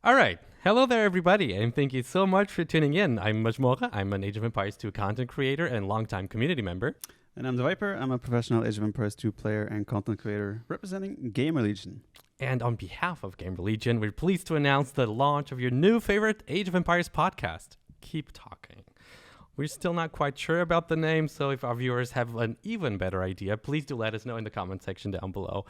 All right. Hello there, everybody, and thank you so much for tuning in. I'm Masmorra. I'm an Age of Empires 2 content creator and longtime community member. And I'm TheViper. I'm a professional Age of Empires 2 player and content creator representing Gamer Legion. And on behalf of Gamer Legion, we're pleased to announce the launch of your new favorite Age of Empires podcast, Keep Talkin. We're still not quite sure about the name, so if our viewers have an even better idea, please do let us know in the comment section down below.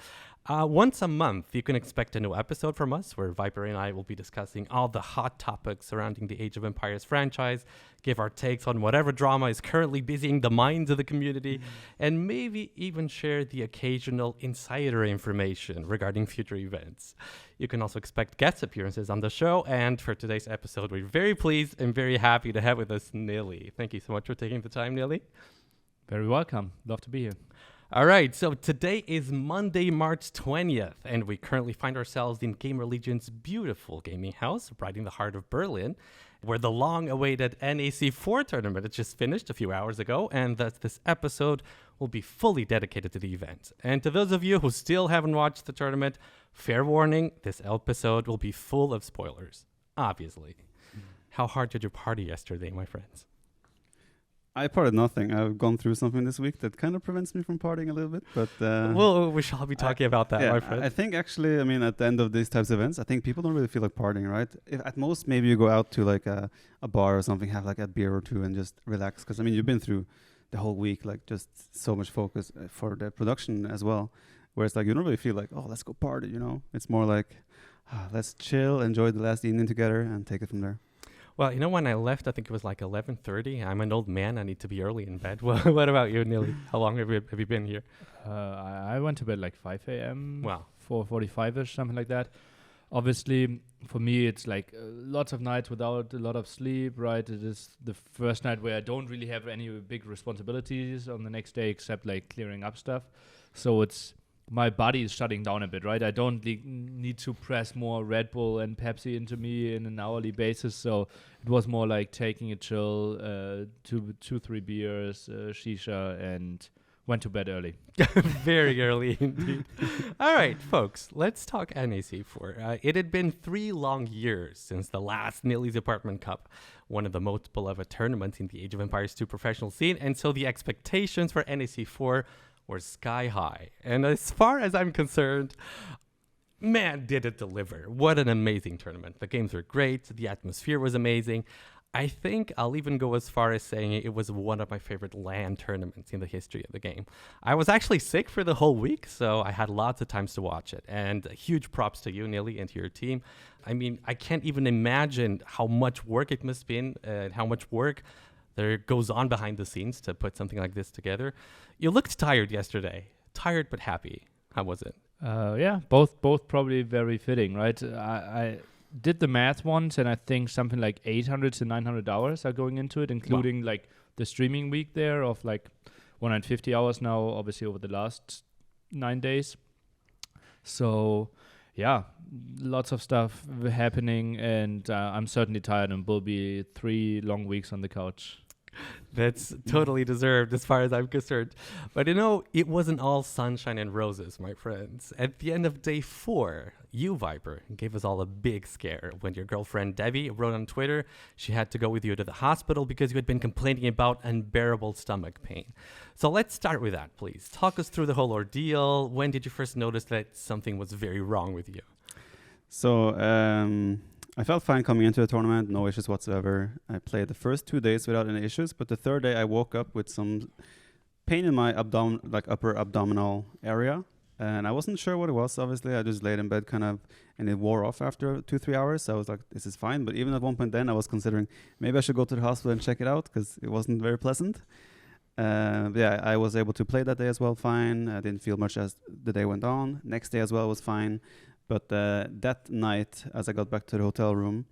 Once a month, you can expect a new episode from us where Viper and I will be discussing all the hot topics surrounding the Age of Empires franchise, give our takes on whatever drama is currently busying the minds of the community, and maybe even share the occasional insider information regarding future events. You can also expect guest appearances on the show, and for today's episode, we're very pleased and very happy to have with us Nili. Thank you so much for taking the time, Nili. Very welcome. Love to be here. All right, so today is Monday, March 20th, and we currently find ourselves in Gamer Legion's beautiful gaming house, right in the heart of Berlin, where the long-awaited NAC4 tournament had just finished a few hours ago, and thus this episode will be fully dedicated to the event. And to those of you who still haven't watched the tournament, fair warning, this episode will be full of spoilers, obviously. How hard did you party yesterday, my friends? I partied nothing. I've gone through something this week that kind of prevents me from partying a little bit, but... well, we shall be talking about that, my friend. I think actually, at the end of these types of events, I think people don't really feel like partying, right? If at most, maybe you go out to like a bar or something, have like a beer or two and just relax. Because, you've been through the whole week, like just so much focus for the production as well. Whereas like you don't really feel like, oh, let's go party, It's more like, let's chill, enjoy the last evening together and take it from there. Well, when I left, I think it was like 11:30. I'm an old man. I need to be early in bed. What about you, Nili? How long have you been here? I went to bed like 5 a.m. Wow. 4:45ish, something like that. Obviously, for me, it's like lots of nights without a lot of sleep, right? It is the first night where I don't really have any big responsibilities on the next day except like clearing up stuff. So it's... my body is shutting down a bit, right? I don't need to press more Red Bull and Pepsi into me in an hourly basis. So it was more like taking a chill, 2-3 beers, shisha, and went to bed early. Very early indeed. All right, folks, let's talk NAC4. It had been 3 long years since the last Nili's Apartment Cup, one of the most beloved tournaments in the Age of Empires 2 professional scene. And so the expectations for NAC4 were sky high. And as far as I'm concerned, man, did it deliver. What an amazing tournament. The games were great. The atmosphere was amazing. I think I'll even go as far as saying it was one of my favorite LAN tournaments in the history of the game. I was actually sick for the whole week, so I had lots of times to watch it. And huge props to you, Nili, and to your team. I can't even imagine how much work it must have been and how much work there goes on behind the scenes to put something like this together. You looked tired yesterday. Tired but happy. How was it? Yeah, both probably very fitting, right? I did the math once, and I think something like 800 to 900 hours are going into it, including like the streaming week there of like 150 hours now, obviously over the last 9 days. So yeah, lots of stuff happening, and I'm certainly tired, and will be 3 long weeks on the couch. That's totally deserved as far as I'm concerned. But it wasn't all sunshine and roses, my friends. At the end of day 4, you, Viper, gave us all a big scare when your girlfriend Debbie wrote on Twitter she had to go with you to the hospital because you had been complaining about unbearable stomach pain. So let's start with that, please. Talk us through the whole ordeal. When did you first notice that something was very wrong with you? So, I felt fine coming into the tournament, no issues whatsoever. I played the first 2 days without any issues, but the third day I woke up with some pain in my upper abdominal area, and I wasn't sure what it was. Obviously, I just laid in bed and it wore off after 2-3 hours. So I was like, this is fine. But even at one point then, I was considering maybe I should go to the hospital and check it out because it wasn't very pleasant. I was able to play that day as well, fine. I didn't feel much as the day went on. Next day as well was fine. But that night, as I got back to the hotel room,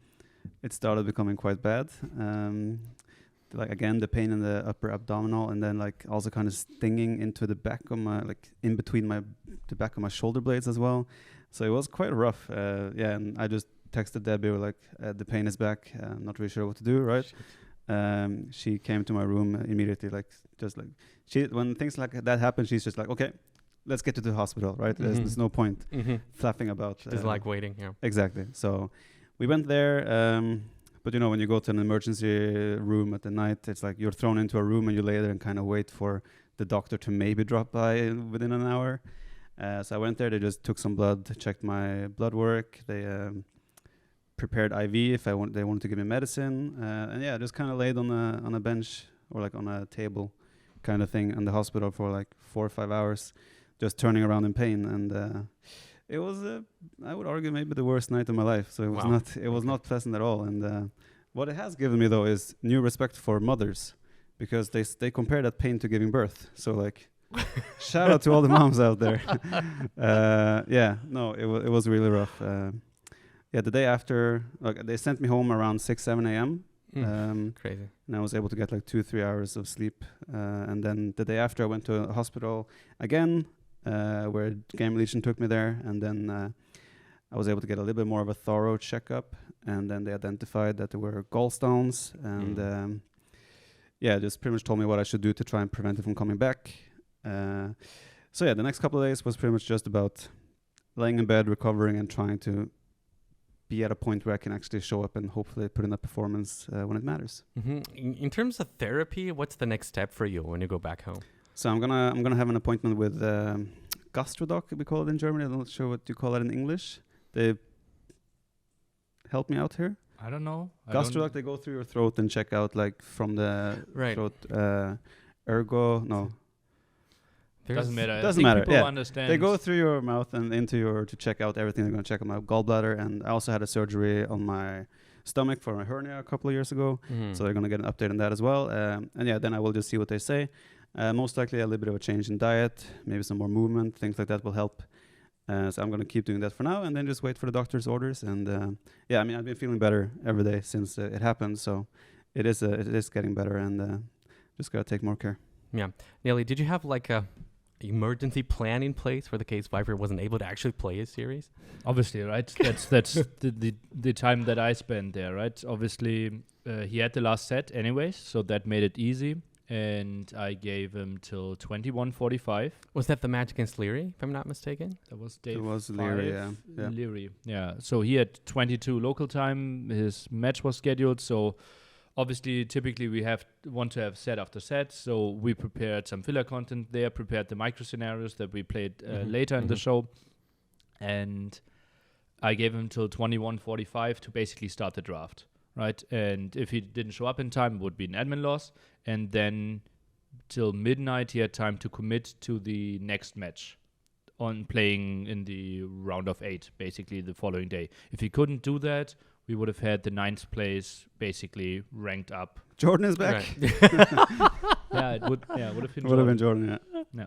it started becoming quite bad. Again, the pain in the upper abdominal, and then also kind of stinging into the back of my, in between the back of my shoulder blades as well. So it was quite rough. And I just texted Debbie, the pain is back. I'm not really sure what to do, right? She came to my room immediately, when things like that happen, she's just like, okay, let's get to the hospital, right? Mm-hmm. There's no point flapping about. She doesn't like waiting, yeah. Exactly. So we went there. But you know, when you go to an emergency room at the night, it's like you're thrown into a room and you lay there and kind of wait for the doctor to maybe drop by within an hour. So I went there. They just took some blood, checked my blood work. They prepared IV if they wanted to give me medicine, and yeah, just kind of laid on a bench or like on a table, kind of thing, in the hospital for like 4 or 5 hours, just turning around in pain. And it was, I would argue, maybe the worst night of my life. So it was not pleasant at all. And what it has given me though is new respect for mothers, because they compare that pain to giving birth. So like. Shout out to all the moms out there. It was really rough. The day after, like, they sent me home around 6-7 a.m. Crazy. And I was able to get like 2-3 hours of sleep. And then the day after, I went to a hospital again, where Game Legion took me there. And then I was able to get a little bit more of a thorough checkup. And then they identified that there were gallstones. And just pretty much told me what I should do to try and prevent it from coming back. The next couple of days was pretty much just about laying in bed, recovering, and trying to be at a point where I can actually show up and hopefully put in a performance when it matters. Mm-hmm. In terms of therapy, what's the next step for you when you go back home? So I'm gonna have an appointment with gastrodoc, we call it in Germany. I'm not sure what you call it in English. They help me out here. I don't know. Gastrodoc, they go through your throat and check out like from the throat. Doesn't matter. Doesn't matter. People understand. They go through your mouth and to check out everything. They're going to check out my gallbladder, and I also had a surgery on my stomach for my hernia a couple of years ago. So they're going to get an update on that as well. Then I will just see what they say. Most likely a little bit of a change in diet, maybe some more movement, things like that will help. So I'm going to keep doing that for now, and then just wait for the doctor's orders. And I've been feeling better every day since it happened. So it is getting better, and just got to take more care. Yeah. Nili, did you have like a emergency plan in place for the case Viper wasn't able to actually play his series? Obviously, right? That's the time that I spent there, right? Obviously, he had the last set anyways, so that made it easy. And I gave him till 21:45. Was that the match against Leary, if I'm not mistaken? That was day It was 5. Leary, yeah. Leary, yeah. So he had 22 local time. His match was scheduled, so obviously, typically we want to have set after set, so we prepared some filler content there, prepared the micro scenarios that we played later in the show, and I gave him till 21:45 to basically start the draft, right? And if he didn't show up in time, it would be an admin loss, and then till midnight he had time to commit to the next match on playing in the round of 8, basically the following day. If he couldn't do that, we would have had the 9th place basically ranked up. Jordan is back. Right. It would have been Jordan, yeah.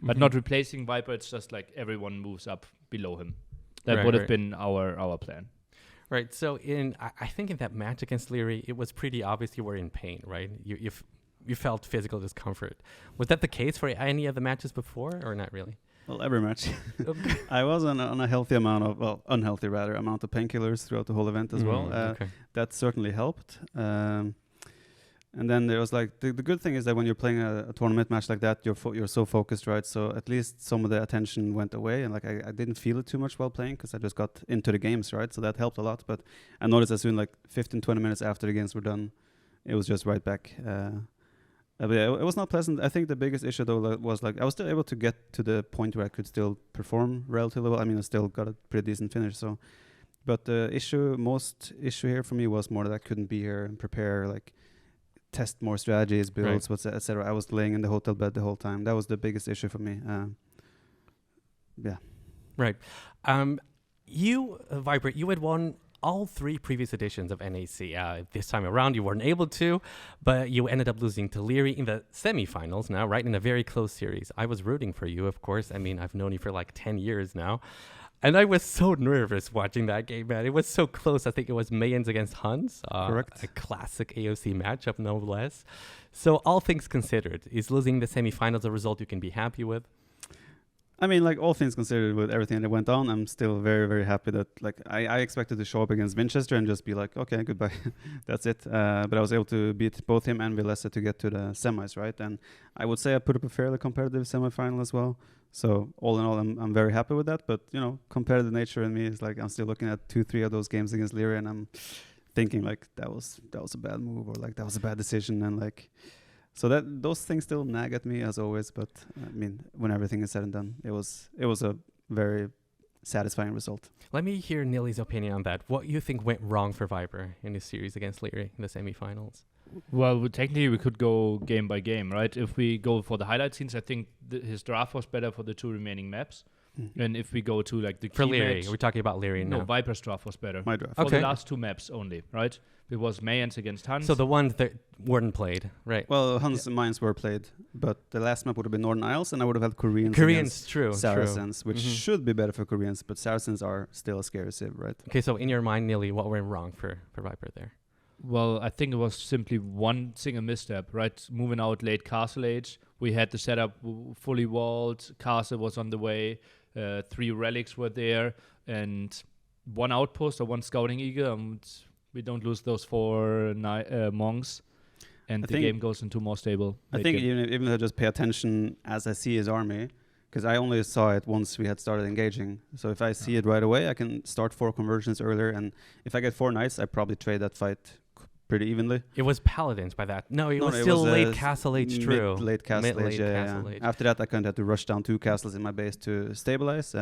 But not replacing Viper, it's just like everyone moves up below him. That would have been our plan. Right. So I think in that match against Leary, it was pretty obvious you were in pain, right? You felt physical discomfort. Was that the case for any of the matches before, or not really? Well, every match. I was on a healthy amount of, unhealthy rather, amount of painkillers throughout the whole event as well. That certainly helped. And then there was like, the good thing is that when you're playing a tournament match like that, you're so focused, right? So at least some of the attention went away, and like I didn't feel it too much while playing because I just got into the games, right? So that helped a lot. But I noticed as soon like 15-20 minutes after the games were done, it was just right back. But yeah, it was not pleasant. I think the biggest issue though was like I was still able to get to the point where I could still perform relatively well. I mean, I still got a pretty decent finish. So, but the most issue here for me was more that I couldn't be here and prepare, like test more strategies, builds, etc. I was laying in the hotel bed the whole time. That was the biggest issue for me. Yeah. Right. You, Viper, you had won all 3 previous editions of NAC. This time around, you weren't able to, but you ended up losing to Leary in the semifinals now, right? In a very close series. I was rooting for you, of course. I mean, I've known you for like 10 years now. And I was so nervous watching that game, man. It was so close. I think it was Mayans against Hans. Correct. A classic AOC matchup, no less. So all things considered, is losing the semifinals a result you can be happy with? I mean, like all things considered, with everything that went on, I'm still very, very happy that like I expected to show up against Winchester and just be like, okay, goodbye, that's it. But I was able to beat both him and Villessa to get to the semis, right? And I would say I put up a fairly competitive semifinal as well. So all in all, I'm very happy with that. But competitive nature in me is like I'm still looking at 2-3 of those games against Leary, and I'm thinking like that was a bad move, or like that was a bad decision, and like. So that those things still nag at me as always, but I mean, when everything is said and done, it was a very satisfying result. Let me hear Nili's opinion on that. What you think went wrong for Viper in this series against Leary in the semifinals? Well, technically we could go game by game, right? If we go for the highlight scenes, I think his draft was better for the 2 remaining maps. And if we go to like the for key Leary, match, we're talking about Leary now. no, Viper's draft was better. My draft. For the Okay. last 2 maps only, right? It was Mayans against Hans. So the ones that weren't played, right? Well, Hans and mines were played, but the last map would have been Northern Isles, and I would have had Koreans Koreans, true, against Saracens, which Mhm. should be better for Koreans, but Saracens are still a scary civ, right? Okay, so in your mind, Nili, what went wrong for Viper there? Well, I think it was simply one single misstep, right? Moving out late Castle Age. We had the setup fully walled. Castle was on the way. 3 relics were there. And 1 outpost or 1 scouting eagle. And we don't lose those 4 monks. And I the think- game goes into more stable. I late think game. even if I just pay attention as I see his army, because I only saw it once we had started engaging. So if I see it right away, I can start 4 conversions earlier. And if I get 4 knights, I probably trade that fight pretty evenly. It was Paladins by that. No, it No, was it still was, late Castle Age, true. Late Castle Mid-late Age, yeah, Castle yeah. Age. After that, I kind of had to rush down 2 castles in my base to stabilize.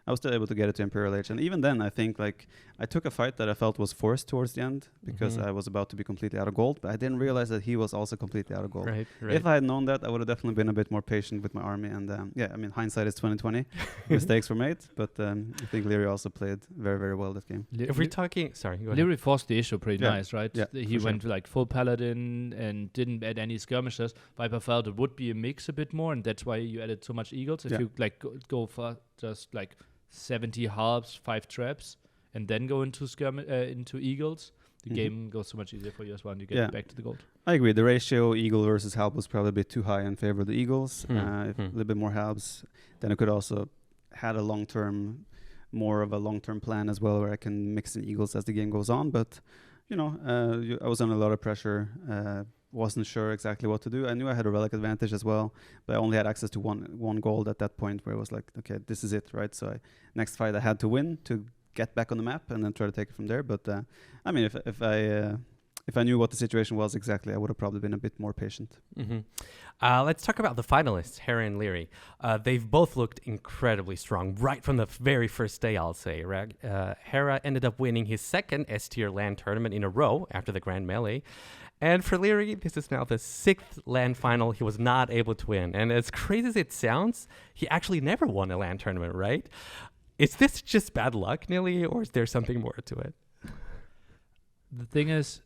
I was still able to get it to Imperial Age. And even then, I think like I took a fight that I felt was forced towards the end because Mhm. I was about to be completely out of gold. But I didn't realize that he was also completely out of gold. Right. If I had known that, I would have definitely been a bit more patient with my army. And yeah, I mean, hindsight is 2020. Mistakes were made, but I think Leary also played very, very well that game. If we're talking, sorry, go ahead. Leary forced the issue pretty Yeah. nice, right? Yeah, He for went like full paladin and didn't add any skirmishes. Viper felt it would be a mix a bit more, and that's why you added so much eagles. If Yeah. you like go for just like 70 halves, 5 traps, and then go into into eagles, the Mhm. game goes so much easier for you as well, and you get Yeah. back to the gold. I agree. The ratio Eagle versus Halb was probably a bit too high in favor of the Eagles. If a Mm. little bit more Halbs, then I could also had more of a long-term plan as well, where I can mix in Eagles as the game goes on. But I was under a lot of pressure. Wasn't sure exactly what to do. I knew I had a relic advantage as well, but I only had access to one gold at that point, where it was like, okay, this is it, right? So next fight I had to win to get back on the map and then try to take it from there. But I mean, if I knew what the situation was exactly, I would have probably been a bit more patient. Mm-hmm. Let's talk about the finalists, Hera and Leary. They've both looked incredibly strong right from the very first day, I'll say. Hera ended up winning his 2nd S-tier LAN tournament in a row after the Grand Melee. And for Leary, this is now the 6th LAN final he was not able to win. And as crazy as it sounds, he actually never won a LAN tournament, right? Is this just bad luck, Nili, or is there something more to it? The thing is,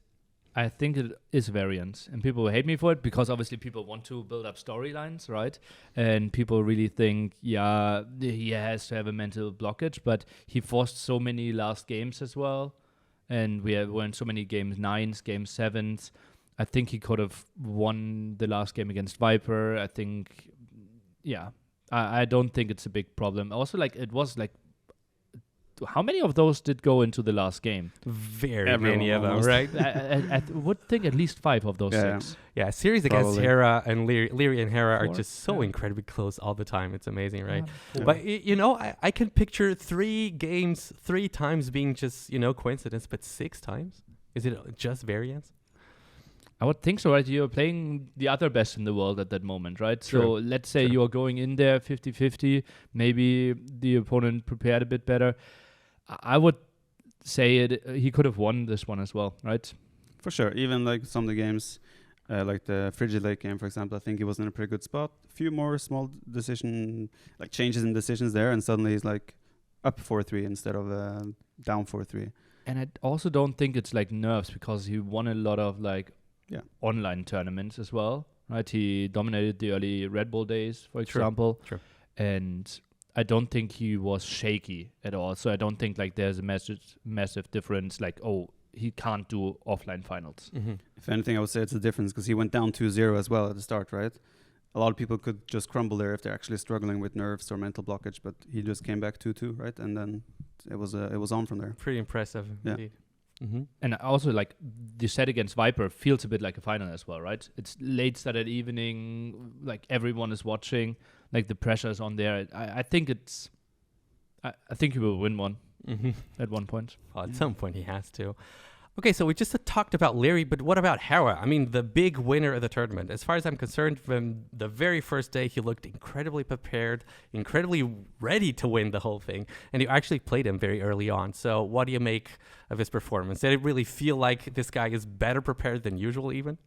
I think it is variance, and people will hate me for it because obviously people want to build up storylines, right? And people really think, yeah, he has to have a mental blockage, but he forced so many last games as well, and we were in so many game 9s, game 7s. I think he could have won the last game against Viper. I think, yeah, I don't think it's a big problem. Also, like it was like, how many of those did go into the last game? Very Everyone many of them, almost. right? I would think at least 5 of those Yeah. 6. Yeah, series against Probably. Hera and Leary and Hera are 4, just so yeah. incredibly close all the time. It's amazing, right? Yeah. But I can picture 3 games 3 times being just coincidence, but 6 times, is it just variance? I would think so, right? You're playing the other best in the world at that moment, right? So True. let's say True. you're going in there 50-50. Maybe the opponent prepared a bit better. I would say he could have won this one as well, right? For sure. Even like some of the games, like the Frigid Lake game, for example, I think he was in a pretty good spot. A few more small changes in decisions there, and suddenly he's like up 4-3 instead of down 4-3. And I also don't think it's like nerves because he won a lot of Yeah. online tournaments as well, right? He dominated the early Red Bull days, for True. example. True. And I don't think he was shaky at all. So I don't think there's a massive difference. He can't do offline finals. Mm-hmm. If anything, I would say it's a difference because he went down 2-0 as well at the start, right? a lot of people could just crumble there if they're actually struggling with nerves or mental blockage. But he just came back 2-2, right? And then it was on from there. Pretty impressive, Yeah. indeed. Mm-hmm. And also, like, the set against Viper feels a bit like a final as well, right? It's late Saturday evening, like everyone is watching, like the pressure is on there. I think I think he will win one Mm-hmm. at one point. Well, at some point he has to. Okay, so we just talked about Leary, but what about Hera? I mean, the big winner of the tournament. As far as I'm concerned, from the very first day, he looked incredibly prepared, incredibly ready to win the whole thing. And you actually played him very early on. So what do you make of his performance? Did it really feel like this guy is better prepared than usual even?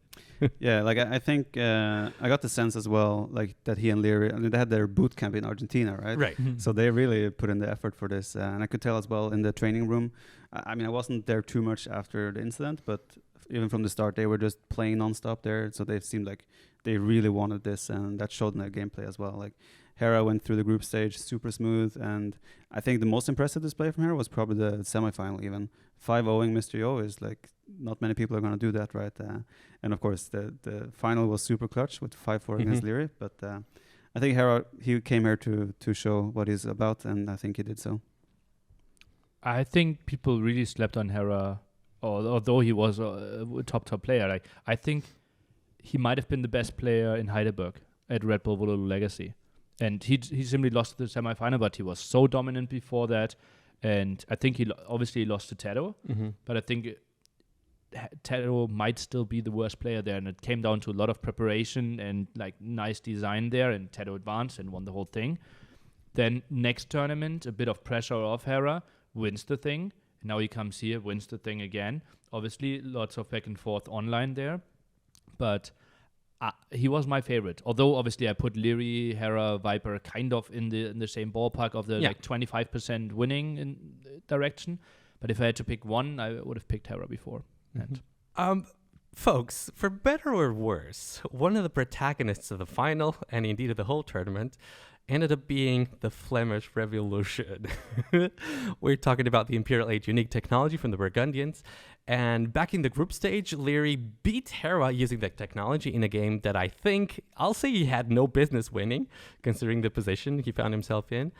Yeah, like I think I got the sense as well, like that he and Leary, I mean, they had their boot camp in Argentina, right? Right. So they really put in the effort for this, and I could tell as well in the training room. I mean, I wasn't there too much after the incident, but even from the start, they were just playing nonstop there. So they seemed like they really wanted this, and that showed in their gameplay as well. Like Hera went through the group stage super smooth, and I think the most impressive display from Hera was probably the semifinal. Even 5-0ing Mr. Yo is like not many people are going to do that, right? And of course, the final was super clutch with 5-4 against Leary, but I think Hera, he came here to show what he's about, and I think he did so. I think people really slept on Hera, although he was a top player. Like, I think he might have been the best player in Heidelberg at Red Bull Volo Legacy. And he simply lost the semifinal, but he was so dominant before that. And I think he obviously lost to Tado, but I think Tado might still be the worst player there. And it came down to a lot of preparation and like nice design there. And Tado advanced and won the whole thing. Then next tournament, a bit of pressure off Hera, wins the thing. Now he comes here, wins the thing again. Obviously, lots of back and forth online there. But he was my favorite. Although, obviously, I put Leary, Hera, Viper kind of in the same ballpark of the like 25% winning in direction. But if I had to pick one, I would have picked Hera before. Folks, for better or worse, one of the protagonists of the final, and indeed of the whole tournament, ended up being the Flemish Revolution. We're talking about the Imperial Age unique technology from the Burgundians. And back in the group stage, Leary beat Hera using that technology in a game that I think, I'll say he had no business winning, considering the position he found himself in.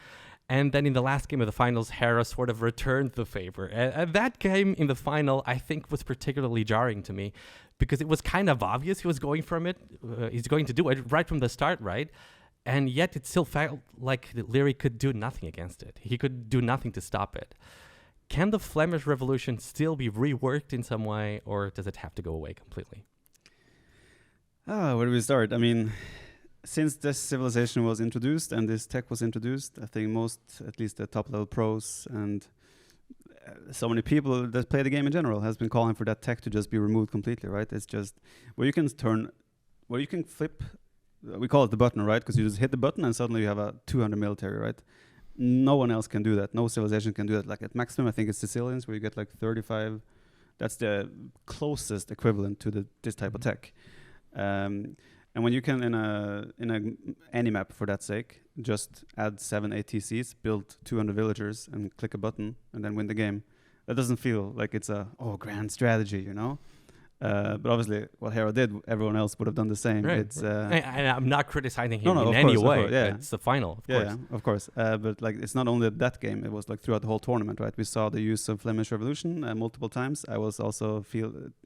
And then in the last game of the finals, Hera sort of returned the favor. And that game in the final, I think, was particularly jarring to me because it was kind of obvious he was going from it. He's going to do it right from the start, right? And yet it still felt like Leary could do nothing against it. He could do nothing to stop it. Can the Flemish Revolution still be reworked in some way, or does it have to go away completely? Where do we start? I mean, since this civilization was introduced and this tech was introduced, I think most, at least the top-level pros and so many people that play the game in general has been calling for that tech to just be removed completely, right? It's just where you can flip. We call it the button, right? Because you just hit the button and suddenly you have a 200 military, right? No one else can do that. No civilization can do that. Like at maximum, I think it's Sicilians where you get like 35. That's the closest equivalent to this type of tech. And when you can in a any map for that sake, just add 7 ATCs, build 200 villagers, and click a button, and then win the game. That doesn't feel like it's a grand strategy, you know. But obviously, what Hera did, everyone else would have done the same. Right. It's I'm not criticizing him in of any course, way. yeah. It's the final, of course. Yeah, of course. But like, it's not only that game. It was like throughout the whole tournament, right? We saw the use of Flemish Revolution multiple times. I was also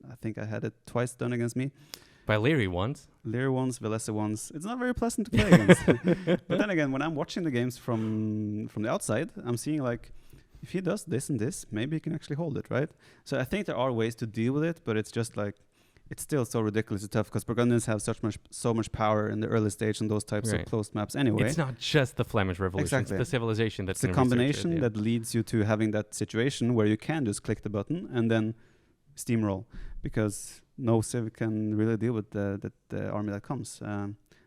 I think I had it twice done against me. By Leary once. Leary once, Velese once. It's not very pleasant to play against. But then again, when I'm watching the games from the outside, I'm seeing like, if he does this and this, maybe he can actually hold it, right? So I think there are ways to deal with it, but it's just like, it's still so ridiculously tough because Burgundians have so much power in the early stage on those types of closed maps anyway. It's not just the Flemish Revolution. Exactly. It's the civilization that's it's a combination that leads you to having that situation where you can just click the button and then steamroll because no civ can really deal with the army that comes.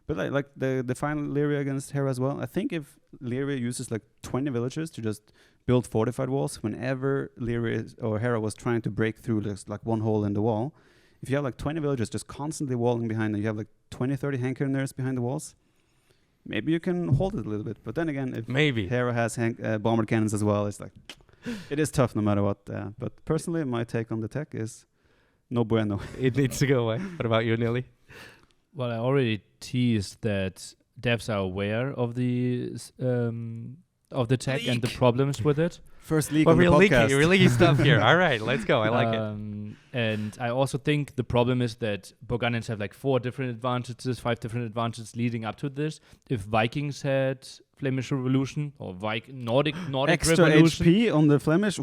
But like the final Leary against Hera as well, I think if Leary uses like 20 villagers to just build fortified walls whenever Leary or Hera was trying to break through like one hole in the wall, if you have like 20 villagers just constantly walling behind and you have like 20, 30 hand cannons behind the walls, maybe you can hold it a little bit. But then again, if Hera has bomber cannons as well, it's like, it is tough no matter what. But personally, my take on the tech is no bueno. It needs to go away. What about you, Nili? Well, I already teased that devs are aware of the tech and the problems with it. First leak Well, on the podcast. we're leaking stuff here. All right, let's go. I like it. And I also think the problem is that Burgundians have like 5 different advantages leading up to this. If Vikings had Flemish Revolution or Nordic Extra Revolution, HP on the Flemish.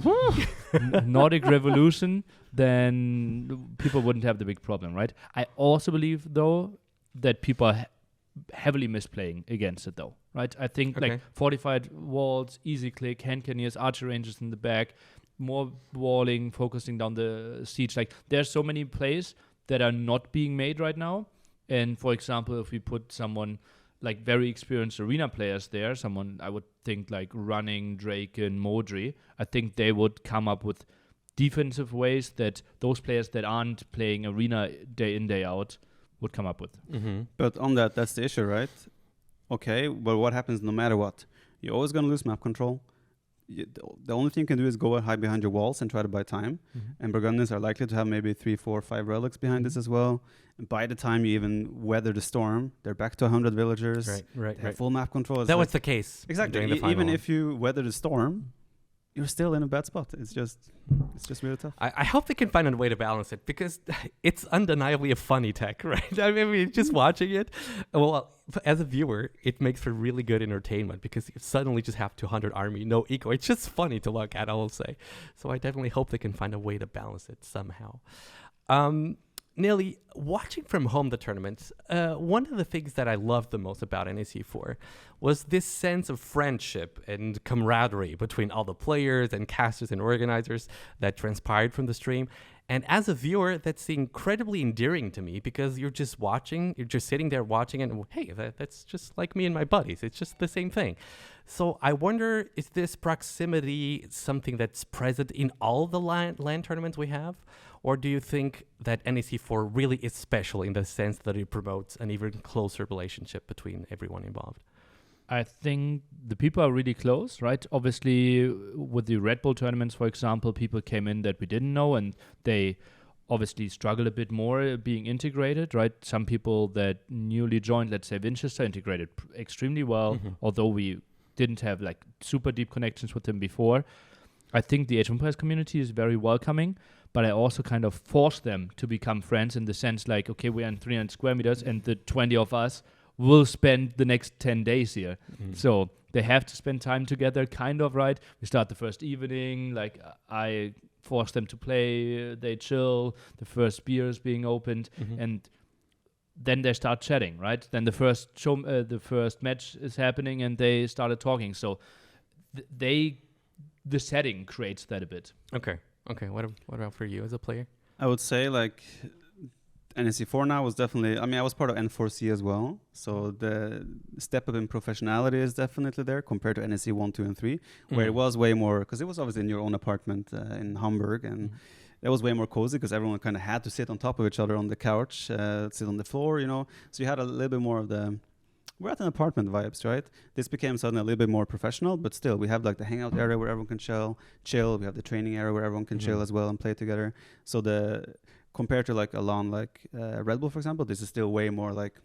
Nordic Revolution, then people wouldn't have the big problem, right? I also believe though that people are heavily misplaying against it though, right? I think like fortified walls, easy click, hand cannoneers, archer ranges in the back, more walling, focusing down the siege. Like there's so many plays that are not being made right now. And for example, if we put someone like very experienced arena players there, someone I would think like Running, Drake and Modri, I think they would come up with defensive ways that those players that aren't playing arena day in, day out would come up with. Mm-hmm. But on that's the issue, right? Okay, but what happens no matter what? You're always going to lose map control. The only thing you can do is go hide behind your walls and try to buy time. Mm-hmm. And Burgundians are likely to have maybe 3, 4, 5 relics behind this as well. And by the time you even weather the storm, they're back to 100 villagers. Right. They have full map control. That was the case. Exactly. During the final. Even if you weather the storm, you're still in a bad spot. It's just really tough. I hope they can find a way to balance it because it's undeniably a funny tech, right? I mean, just watching it, well, as a viewer, it makes for really good entertainment because you suddenly just have 200 army, no eco. It's just funny to look at, I will say. So I definitely hope they can find a way to balance it somehow. Nili, watching from home the tournaments, one of the things that I loved the most about NAC4 was this sense of friendship and camaraderie between all the players and casters and organizers that transpired from the stream. And as a viewer, that's incredibly endearing to me because you're just sitting there watching it and, hey, that's just like me and my buddies. It's just the same thing. So I wonder, is this proximity something that's present in all the LAN tournaments we have? Or do you think that NAC4 really is special in the sense that it promotes an even closer relationship between everyone involved? I think the people are really close, right? Obviously, with the Red Bull tournaments, for example, people came in that we didn't know, and they obviously struggle a bit more being integrated, right? Some people that newly joined, let's say Winchester, integrated extremely well, although we didn't have like super deep connections with them before. I think the Age of Empires community is very welcoming, but I also kind of force them to become friends in the sense like, okay, we're in 300 square meters and the 20 of us will spend the next 10 days here. So they have to spend time together, kind of, right? We start the first evening, like I force them to play, they chill, the first beer is being opened, and then they start chatting, right? Then the first match is happening and they started talking. So the setting creates that a bit. Okay. What about for you as a player? I would say like NSC4 now was definitely, I was part of N4C as well. So the step up in professionality is definitely there compared to NSC 1, 2, and 3, where it was way more, because it was obviously in your own apartment in Hamburg, and it was way more cozy because everyone kind of had to sit on top of each other on the couch, sit on the floor, So you had a little bit more of the, we're at an apartment vibes, right? This became suddenly a little bit more professional, but still we have like the hangout area where everyone can chill. We have the training area where everyone can chill as well and play together. So compared to like a LAN like Red Bull, for example, this is still way more like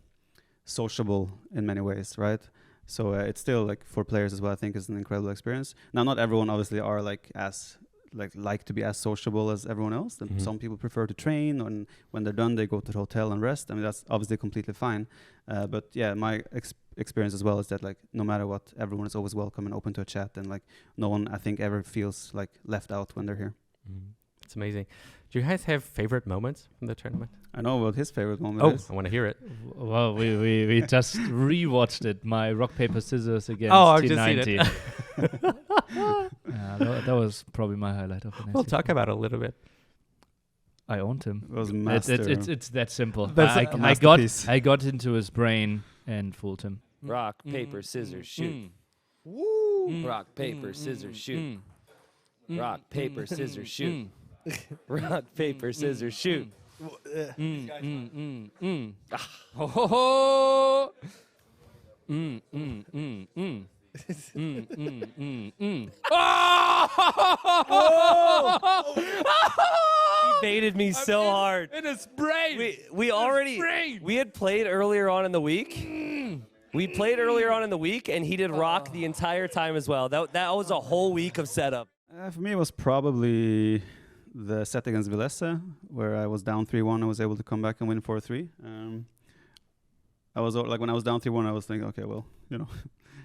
sociable in many ways, right? So it's still like for players as well, I think is an incredible experience. Now, not everyone obviously are like as like to be as sociable as everyone else. And some people prefer to train, and when they're done, they go to the hotel and rest. I mean, that's obviously completely fine. But yeah, my experience as well is that like no matter what, everyone is always welcome and open to a chat, and like no one I think ever feels like left out when they're here. It's amazing. Do you guys have favorite moments from the tournament? I know what his favorite moment is. I want to hear it. Well, we just rewatched it. My rock paper scissors against I've T90. just seen it. That was probably my highlight of the night. We'll talk about it a little bit. I owned him. It was master. It's that simple. That's a masterpiece. I got into his brain and fooled him. Rock, paper, scissors, shoot. Woo! Rock, paper, scissors, shoot. Rock, paper, scissors, shoot. Rock, paper, scissors, shoot. Ho ho ho! baited me so hard. In his brain. We had played earlier on in the week. We played earlier on in the week, and he did rock the entire time as well. That was a whole week of setup. For me, it was probably the set against Villesse, where I was down 3-1. I was able to come back and win 4-3. I was like, when I was down 3-1, I was thinking, okay, well,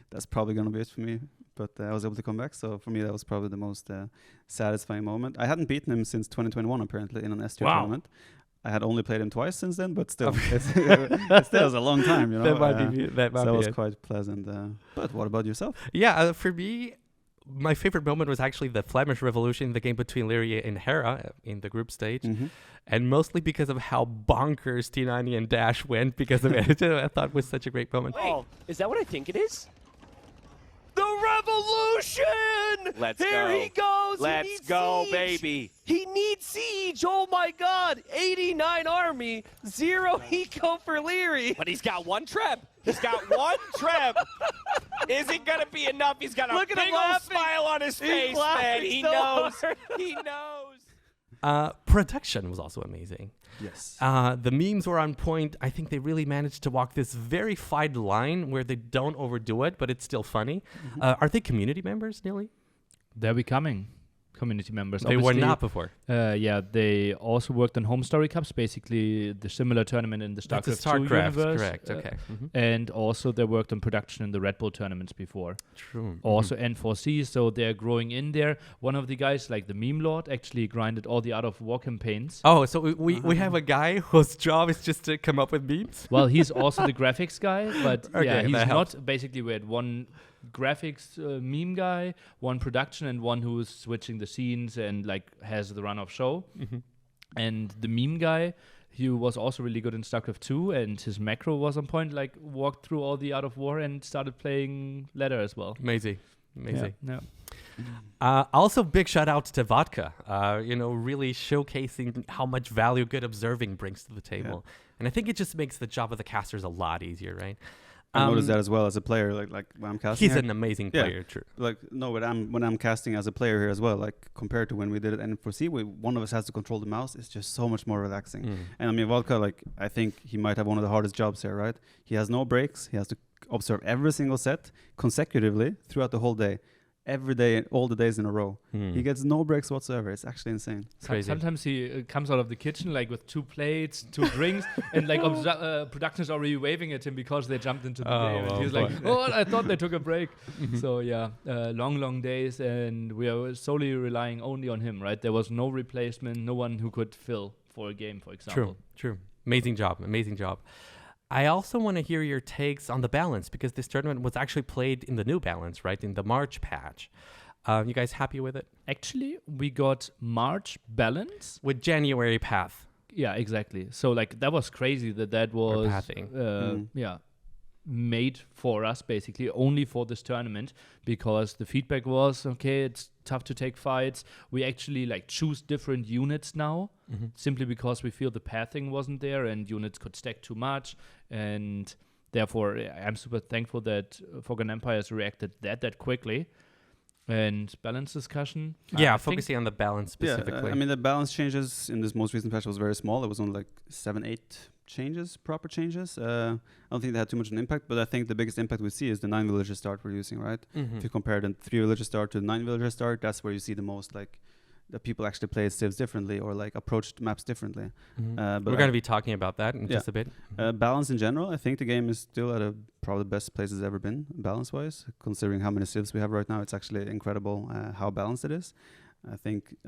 that's probably going to be it for me. But I was able to come back. So for me, that was probably the most satisfying moment. I hadn't beaten him since 2021, apparently, in an S-tier tournament. I had only played him twice since then, but still, it still was a long time, That might be that was quite pleasant. But what about yourself? Yeah, for me, my favorite moment was actually the Flemish Revolution, the game between Lyria and Hera in the group stage. And mostly because of how bonkers T90 and Dash went because of it. I thought it was such a great moment. Wait, is that what I think it is? The Revolution! Here he goes! Let's go, siege. baby! He needs siege! Oh my god! 89 army, 0 eco for Leary. But he's got one treb. He's got one treb. Is it going to be enough? He's got a Look at big him old laughing. smile on his He's face, man. laughing He so knows. hard. He knows. Production was also amazing. Yes. The memes were on point. I think they really managed to walk this very fine line where they don't overdo it, but it's still funny. Are they community members, Nili? They're becoming community members. They were Obviously, not before. Yeah, they also worked on Home Story Cups, basically the similar tournament in the That's a StarCraft 2 universe. correct. Okay. And also they worked on production in the Red Bull tournaments before. True. Also N4C, so they're growing in there. One of the guys, like the Meme Lord, actually grinded all the Out of War campaigns. Oh, so we have a guy whose job is just to come up with memes? Well, he's also the graphics guy, but Okay, yeah, he's that helps. not. Basically, we had one graphics meme guy, one production, and one who's switching the scenes and like has the run of show. And the meme guy, he was also really good in StarCraft 2, and his macro was on point. Like walked through all the Out of War and started playing ladder as well. Amazing. Yeah. Also, big shout out to Vodka. Really showcasing how much value good observing brings to the table. And I think it just makes the job of the casters a lot easier, right? I noticed that as well as a player. Like when I'm casting, He's an amazing player, true. Like no, when I'm casting as a player here as well, like compared to when we did it N4C, one of us has to control the mouse. It's just so much more relaxing. And I mean, Vodka, like I think he might have one of the hardest jobs here, right? He has no breaks. He has to observe every single set consecutively throughout the whole day. Every day, all the days in a row. He gets no breaks whatsoever. It's actually insane. Crazy. Sometimes he comes out of the kitchen like with 2 plates, 2 drinks, and like production is already waving at him because they jumped into the game. And he's like, "Oh, I thought they took a break." So yeah, long days, and we are solely relying only on him. Right? There was no replacement, no one who could fill for a game, for example. True. Amazing job. I also want to hear your takes on the balance, because this tournament was actually played in the new balance, right? In the March patch. You guys happy with it? Actually, we got March balance. With January path. Yeah, exactly. So like that was crazy that was pathing. Made for us basically only for this tournament, because the feedback was okay, it's tough to take fights. We actually like choose different units now simply because we feel the pathing wasn't there and units could stack too much, and therefore I'm super thankful that Forgotten Empires reacted that quickly. And balance discussion. Focusing on the balance specifically. Yeah, I mean the balance changes in this most recent patch was very small. It was only like 7-8 proper changes. I don't think they had too much of an impact, but I think the biggest impact we see is the 9 villager start we're using, right? If you compare the 3 villager start to the 9 villager start, that's where you see the most like that people actually play civs differently or like approach maps differently. But we're going to be talking about that in just a bit. Balance in general, I think the game is still at probably the best place it's ever been balance-wise. Considering how many civs we have right now, it's actually incredible how balanced it is. I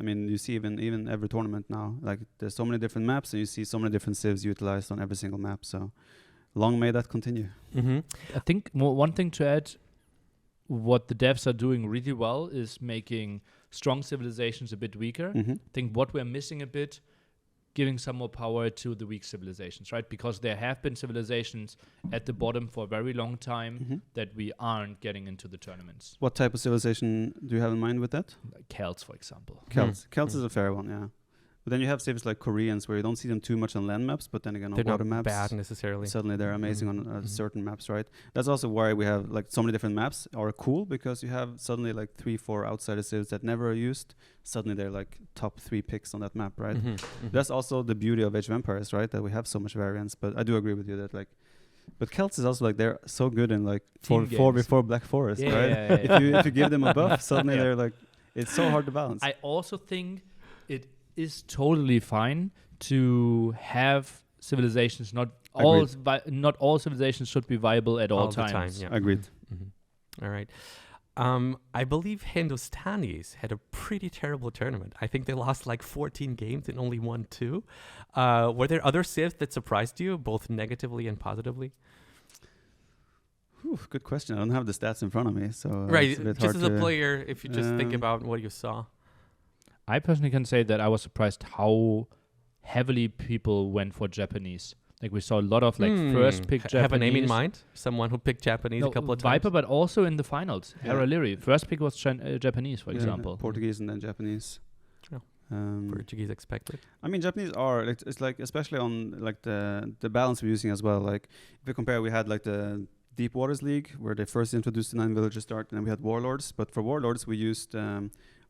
mean, you see even every tournament now, like there's so many different maps and you see so many different civs utilized on every single map. So long may that continue. I think one thing to add, what the devs are doing really well is making strong civilizations a bit weaker. I think what we're missing a bit, giving some more power to the weak civilizations, right? Because there have been civilizations at the bottom for a very long time that we aren't getting into the tournaments. What type of civilization do you have in mind with that? Like Celts, for example. Celts is a fair one, yeah. But then you have civs like Koreans where you don't see them too much on land maps, but then again on They're water not maps, bad necessarily. suddenly they're amazing Mhm. on Mhm. certain maps, right? That's also why we have like so many different maps are cool, because you have suddenly like 3-4 outsider civs that never are used. Suddenly they're like top 3 picks on that map, right? Mhm. Mhm. That's also the beauty of Age of Empires, right? That we have so much variance. But I do agree with you that like, but Celts is also like they're so good in like Team 4 games. before Black Forest, Yeah, right? yeah, yeah. If you give them a buff, suddenly Yeah. they're like, it's so hard to balance. I also think it is totally fine to have civilizations. Not all not all civilizations should be viable at all the time, times. yeah. Agreed. Mhm. All right. I believe Hindustanis had a pretty terrible tournament. I think they lost like 14 games and only won 2. Were there other civs that surprised you, both negatively and positively? Whew, good question. I don't have the stats in front of me, so Right. it's a bit Just hard as a to- player, if you just think Um, about what you saw. I personally can say that I was surprised how heavily people went for Japanese. Like we saw a lot of like first pick Japanese. Have a name in mind? Someone who picked Japanese a couple of times? Viper, but also in the finals. Yeah. Haraliri. First pick was Japanese, for yeah, example. Portuguese and then Japanese. Oh. Um, Portuguese expected. I mean, Japanese are it's like, especially on like the balance we're using as well. Like if we compare, we had like the Deep Waters League where they first introduced the 9 villager start, and then we had Warlords. But for Warlords, we used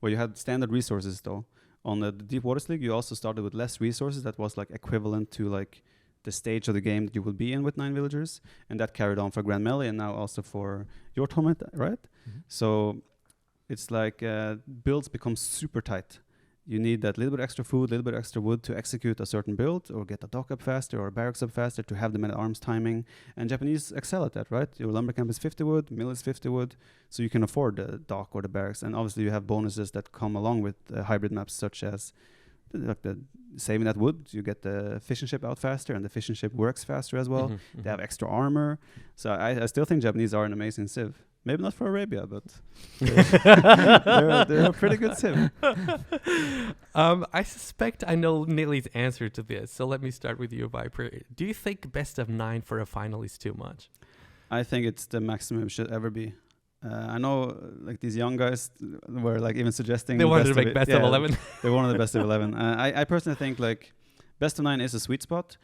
where you had standard resources though. On the Deep Waters League, you also started with less resources. That was like equivalent to like the stage of the game that you will be in with 9 villagers, and that carried on for Grand Melee and now also for your tournament, right? Mhm. So it's like builds become super tight. You need that little bit extra food, little bit extra wood to execute a certain build, or get a dock up faster or a barracks up faster to have the men-at-arms timing. And Japanese excel at that, right? Your lumber camp is 50 wood, mill is 50 wood, so you can afford the dock or the barracks. And obviously you have bonuses that come along with hybrid maps, such as like the saving that wood. You get the fishing ship out faster, and the fishing ship works faster as well. Mhm, They have mhm. extra armor. So I still think Japanese are an amazing civ. Maybe not for Arabia, but they're a pretty good civ. I suspect I know Nili's answer to this, so let me start with you, Viper. Do you think best of 9 for a final is too much? I think it's the maximum it should ever be. I know like these young guys were like even suggesting They wanted best to make best of 11. They wanted the best of 11. I personally think like best of 9 is a sweet spot,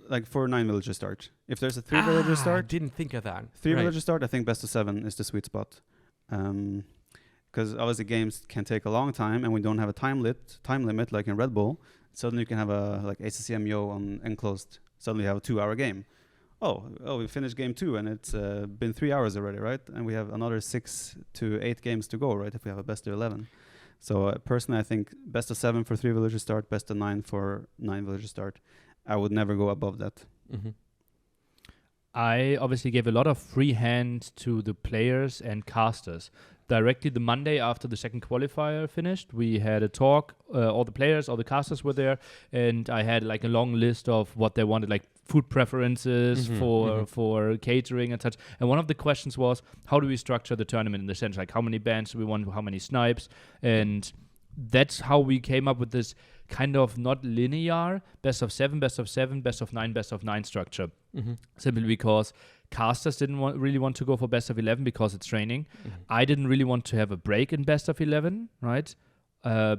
like for 9 villager start. If there's a 3 villager I start, didn't think of that. 3 Right. villager start, I think best of 7 is the sweet spot. Because obviously games can take a long time, and we don't have a time limit like in Red Bull. Suddenly you can have a like ACCM Yo on enclosed. Suddenly you have a 2-hour game. Oh, we finished game 2 and it's been 3 hours already, right? And we have another 6 to 8 games to go, right? If we have a best of 11. So personally, I think best of 7 for 3 villager start, best of 9 for 9 villager start. I would never go above that. Mhm. I obviously gave a lot of free hand to the players and casters. Directly the Monday after the second qualifier finished, we had a talk. All the players, all the casters were there, and I had like a long list of what they wanted, like food preferences for catering and such. And one of the questions was, how do we structure the tournament in the sense, like how many bands do we want, how many snipes, and that's how we came up with this kind of not linear best of 7, best of 7, best of 9, best of 9 structure. Mhm. Simply because casters didn't really want to go for best of 11 because it's training. Mhm. I didn't really want to have a break in best of 11, right?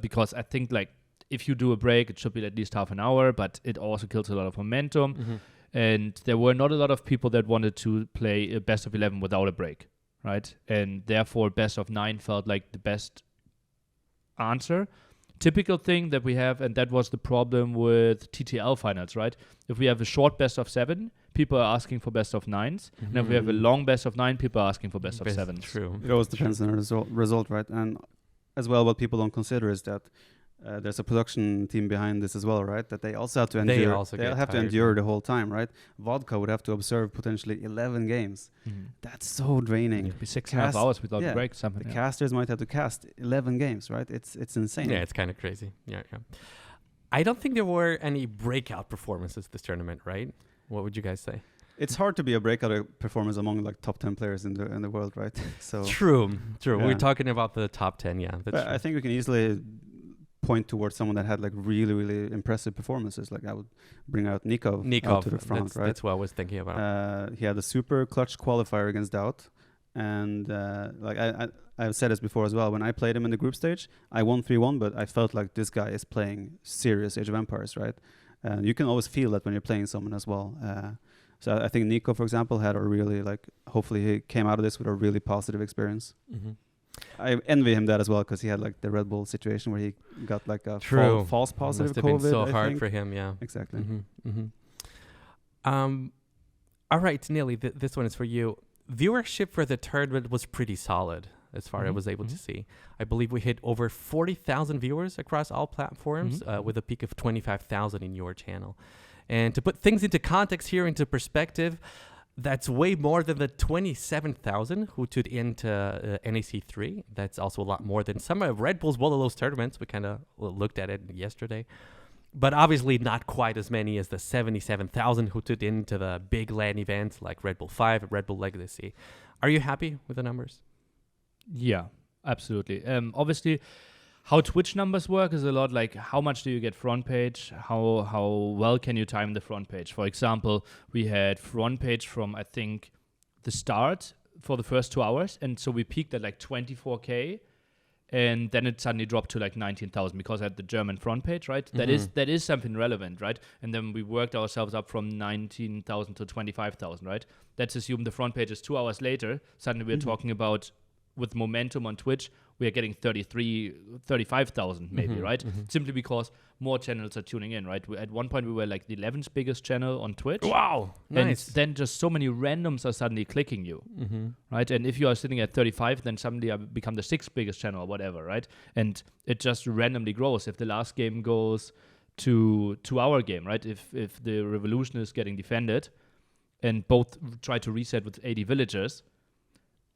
Because I think like if you do a break, it should be at least half an hour, but it also kills a lot of momentum. Mhm. And there were not a lot of people that wanted to play a best of 11 without a break, right? And therefore best of 9 felt like the best answer. Typical thing that we have, and that was the problem with TTL finals, right? If we have a short best of 7, people are asking for best of 9s. And if we have a long best of 9, people are asking for best of 7s. True. It always depends on the result, right? And as well, what people don't consider is that there's a production team behind this as well, right? That they also have to endure. They also They get have to tired, endure yeah. the whole time, right? Vodka would have to observe potentially 11 games. Mhm. That's so draining. It'd be 6.5 Cast- hours without yeah, a break. Something. The Yeah. casters might have to cast 11 games, right? It's insane. Yeah, it's kind of crazy. Yeah. I don't think there were any breakout performances this tournament, right? What would you guys say? It's hard to be a breakout performance among like top 10 players in the world, right? So True. Yeah. We're talking about the top 10. Yeah, that's but true. I think we can easily point towards someone that had like really, really impressive performances. Like I would bring out Nikov out to the front, that's, right? That's what I was thinking about. He had a super clutch qualifier against Doubt. And like I've said this before as well. When I played him in the group stage, I won 3-1, but I felt like this guy is playing serious Age of Empires, right? And you can always feel that when you're playing someone as well. So I think Nico, for example, had a really hopefully he came out of this with a really positive experience. Mm-hmm. I envy him that as well, because he had like the Red Bull situation where he got like a false positive Must have COVID. been so I hard think. for him, yeah. Exactly. All right, Nili, this one is for you. Viewership for the tournament was pretty solid, as far as I was able to see. I believe we hit over 40,000 viewers across all platforms, with a peak of 25,000 in your channel. And to put things into context here, into perspective, that's way more than the 27,000 who tuned into NAC3. That's also a lot more than some of Red Bull's Wololo's tournaments. We kind of looked at it yesterday. But obviously not quite as many as the 77,000 who tuned into the big LAN events like Red Bull 5 and Red Bull Legacy. Are you happy with the numbers? Yeah, absolutely. Obviously, how Twitch numbers work is a lot like how much do you get front page, how well can you time the front page. For example, we had front page from, I think, the start for the first 2 hours, and so we peaked at like 24K, and then it suddenly dropped to like 19,000 because I had the German front page, right? That is something relevant, right? And then we worked ourselves up from 19,000 to 25,000, right? Let's assume the front page is 2 hours later. Suddenly we're talking about, with momentum on Twitch, we are getting 35,000 maybe, right? Simply because more channels are tuning in, right? At one point we were like the 11th biggest channel on Twitch. Wow, nice. And then just so many randoms are suddenly clicking you, right? And if you are sitting at 35, then suddenly I become the 6th biggest channel or whatever, right? And it just randomly grows. If the last game goes to our game, right? If the Revolution is getting defended and both try to reset with 80 villagers,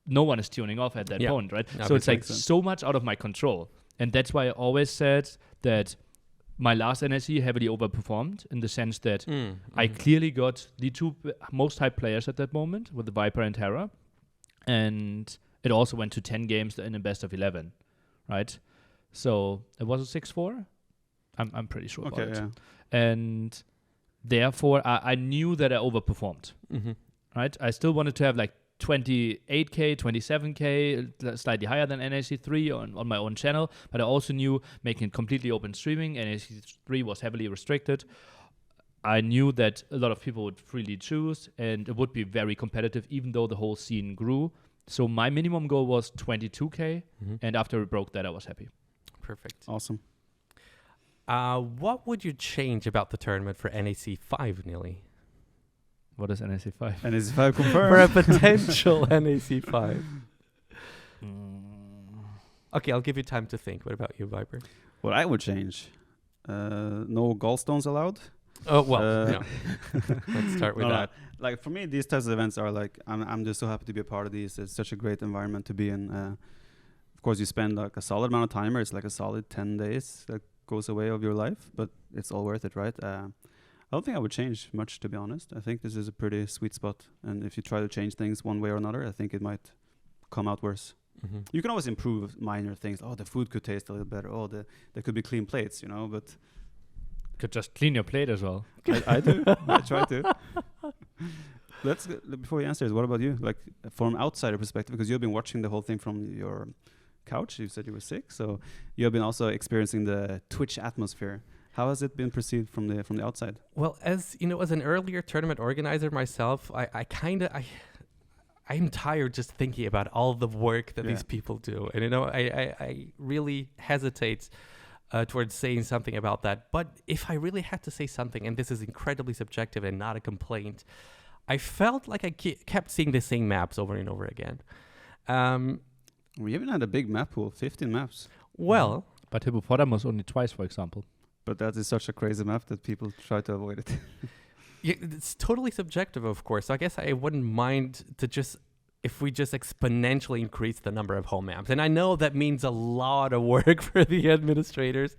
no one is tuning off at that point, right? Yeah, so it's like sense. so much out of my control. And that's why I always said that my last NSC heavily overperformed, in the sense that I clearly got the two most hyped players at that moment with the Viper and Terra. And it also went to 10 games in a best of 11, right? So it was a 6-4. I'm pretty sure about it. And therefore, I knew that I overperformed, right? I still wanted to have like 28K, 27K, slightly higher than NAC3 on my own channel, but I also knew making it completely open streaming, NAC3 was heavily restricted. I knew that a lot of people would freely choose, and it would be very competitive, even though the whole scene grew. So my minimum goal was 22K, and after we broke that, I was happy. Perfect. Awesome. What would you change about the tournament for NAC5, Nili? What is NAC5? NAC5 confirmed. For a potential NAC5. Okay, I'll give you time to think. What about you, Viper? What I would change? No gallstones allowed. Oh, well, no. Let's start with that. Like, for me, these types of events are like, I'm just so happy to be a part of these. It's such a great environment to be in. Of course, you spend like a solid amount of time, or it's like a solid 10 days that goes away of your life, but it's all worth it, right? I don't think I would change much, to be honest. I think this is a pretty sweet spot. And if you try to change things one way or another, I think it might come out worse. You can always improve minor things. Oh, the food could taste a little better. Oh, there could be clean plates, you know, but... Could just clean your plate as well. I do. I try to. Before you answer, what about you? Like, from outsider perspective, because you've been watching the whole thing from your couch. You said you were sick. So you have been also experiencing the Twitch atmosphere. How has it been perceived from the outside? Well, as you know, as an earlier tournament organizer myself, I'm tired just thinking about all the work that these people do, and you know, I really hesitate towards saying something about that. But if I really had to say something, and this is incredibly subjective and not a complaint, I felt like I kept seeing the same maps over and over again. We even had a big map pool, 15 maps. Well, but Hippopotamus only twice, for example. But that is such a crazy map that people try to avoid it. Yeah, it's totally subjective, of course. So I guess I wouldn't mind if we just exponentially increase the number of home maps. And I know that means a lot of work for the administrators.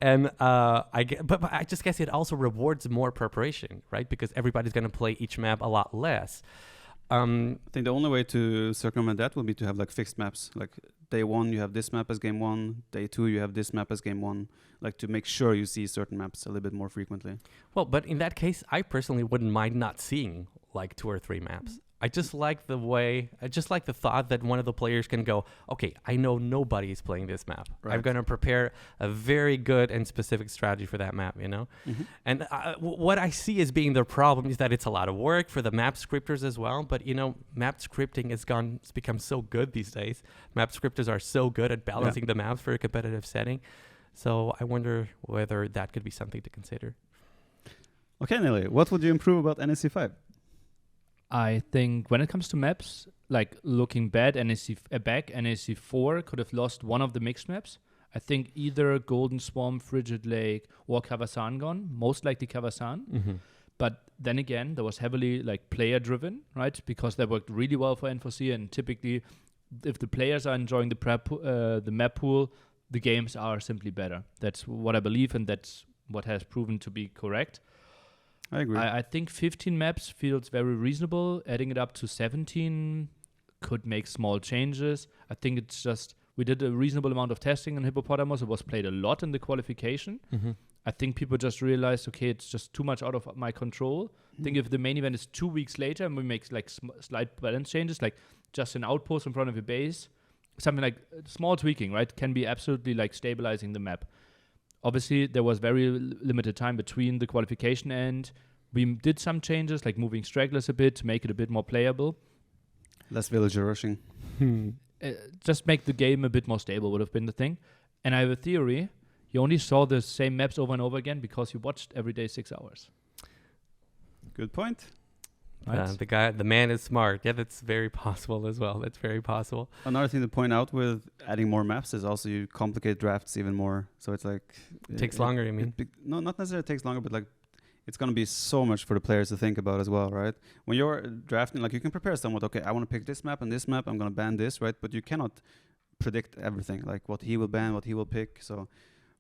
And but I just guess it also rewards more preparation, right? Because everybody's going to play each map a lot less. I think the only way to circumvent that would be to have like fixed maps. Like day 1, you have this map as game 1. Day 2, you have this map as game 1. Like to make sure you see certain maps a little bit more frequently. Well, but in that case, I personally wouldn't mind not seeing like 2 or 3 maps. I just like the thought that one of the players can go, okay, I know nobody is playing this map. Right. I'm going to prepare a very good and specific strategy for that map, And what I see as being the problem is that it's a lot of work for the map scripters as well. But, map scripting it's become so good these days. Map scripters are so good at balancing the maps for a competitive setting. So I wonder whether that could be something to consider. Okay, Nili, what would you improve about NAC 5? I think when it comes to maps, like looking back, NAC 4 could have lost one of the mixed maps. I think either Golden Swarm, Frigid Lake, or Kavasan gone. Most likely Kavasan. Mm-hmm. But then again, that was heavily like player driven, right? Because that worked really well for N4C, and typically, if the players are enjoying the map pool, the games are simply better. That's what I believe, and that's what has proven to be correct. I agree. I think 15 maps feels very reasonable. Adding it up to 17 could make small changes. I think it's just, we did a reasonable amount of testing on Hippopotamus. It was played a lot in the qualification. Mm-hmm. I think people just realized, okay, it's just too much out of my control. I think if the main event is 2 weeks later and we make like slight balance changes, like just an outpost in front of your base, something like small tweaking, right, can be absolutely like stabilizing the map. Obviously, there was very limited time between the qualification and we did some changes, like moving stragglers a bit to make it a bit more playable. Less villager rushing. Just make the game a bit more stable would have been the thing. And I have a theory. You only saw the same maps over and over again because you watched every day 6 hours. Good point. Right? The man is smart. Yeah, that's very possible as well. That's very possible. Another thing to point out with adding more maps is also you complicate drafts even more. So it's like... It takes longer, you mean? No, not necessarily it takes longer, but like it's going to be so much for the players to think about as well, right? When you're drafting, like you can prepare somewhat, okay, I want to pick this map and this map, I'm going to ban this, right? But you cannot predict everything, like what he will ban, what he will pick. So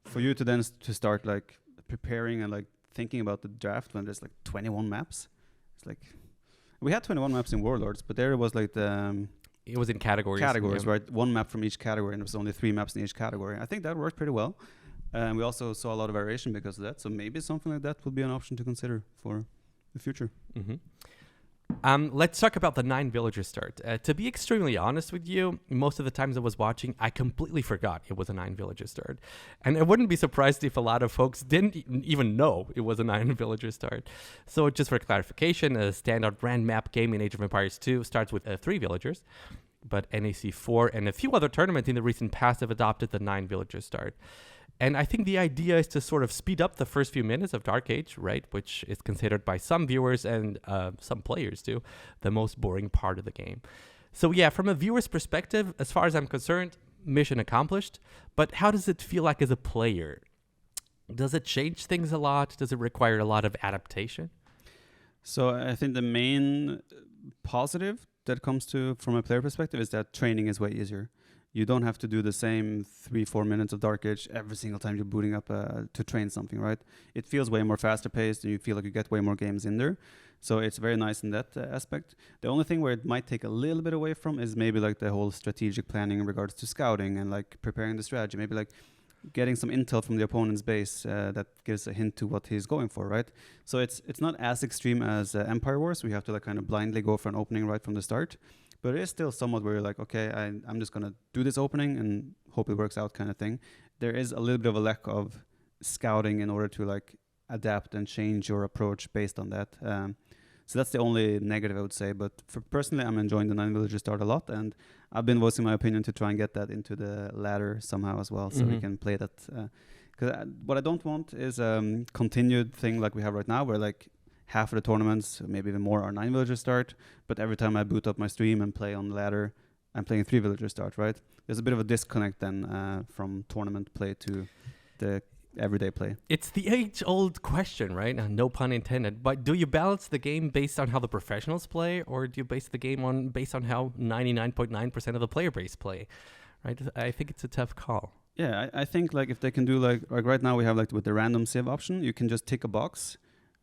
for you to then to start like preparing and like thinking about the draft when there's like 21 maps, it's like... We had 21 maps in Warlords, but there was like the... it was in categories. Categories, right? One map from each category, and there was only 3 maps in each category. I think that worked pretty well. And we also saw a lot of variation because of that. So maybe something like that would be an option to consider for the future. Mm-hmm. Let's talk about the 9 villager start. To be extremely honest with you, most of the times I was watching, I completely forgot it was a 9 villager start. And I wouldn't be surprised if a lot of folks didn't even know it was a 9 villager start. So just for clarification, a standard brand map game in Age of Empires 2 starts with 3 villagers. But NAC 4 and a few other tournaments in the recent past have adopted the 9 villager start. And I think the idea is to sort of speed up the first few minutes of Dark Age, right? Which is considered by some viewers and some players too, the most boring part of the game. So yeah, from a viewer's perspective, as far as I'm concerned, mission accomplished. But how does it feel like as a player? Does it change things a lot? Does it require a lot of adaptation? So I think the main positive that comes to from a player perspective is that training is way easier. You don't have to do the same 3-4 minutes of Dark Age every single time you're booting up to train something, right? It feels way more faster paced and you feel like you get way more games in there. So it's very nice in that aspect. The only thing where it might take a little bit away from is maybe like the whole strategic planning in regards to scouting and like preparing the strategy. Maybe like getting some intel from the opponent's base that gives a hint to what he's going for, right? So it's not as extreme as Empire Wars. We have to like kind of blindly go for an opening right from the start. But it is still somewhat where you're like, okay, I'm just going to do this opening and hope it works out kind of thing. There is a little bit of a lack of scouting in order to like adapt and change your approach based on that. So that's the only negative I would say. But for personally, I'm enjoying the 9 villager start a lot. And I've been voicing my opinion to try and get that into the ladder somehow as well. So we can play that. Because what I don't want is continued thing like we have right now where like half of the tournaments, maybe even more, are 9 villager start. But every time I boot up my stream and play on the ladder, I'm playing 3 villager start, right? There's a bit of a disconnect then from tournament play to the everyday play. It's the age-old question, right? No pun intended. But do you balance the game based on how the professionals play, or do you base the game based on how 99.9% of the player base play? Right? I think it's a tough call. Yeah, I think like if they can do like right now we have like with the random civ option, you can just tick a box.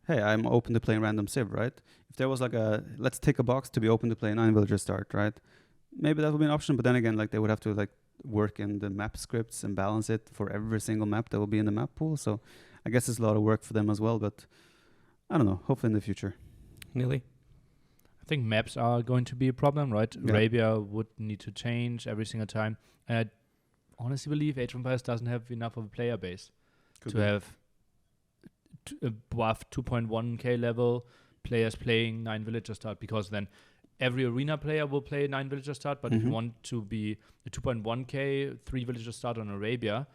Hey, I'm open to playing random civ, right? If there was like let's tick a box to be open to play 9 villager start, right? Maybe that would be an option, but then again, like they would have to like work in the map scripts and balance it for every single map that will be in the map pool. So I guess it's a lot of work for them as well, but I don't know, hopefully in the future. Nili? I think maps are going to be a problem, right? Yeah. Arabia would need to change every single time. And I honestly believe Age of Empires doesn't have enough of a player base to have above 2.1k level players playing 9 villager start, because then every arena player will play 9 villager start. But if you want to be a 2.1k 3 villager start on Arabia,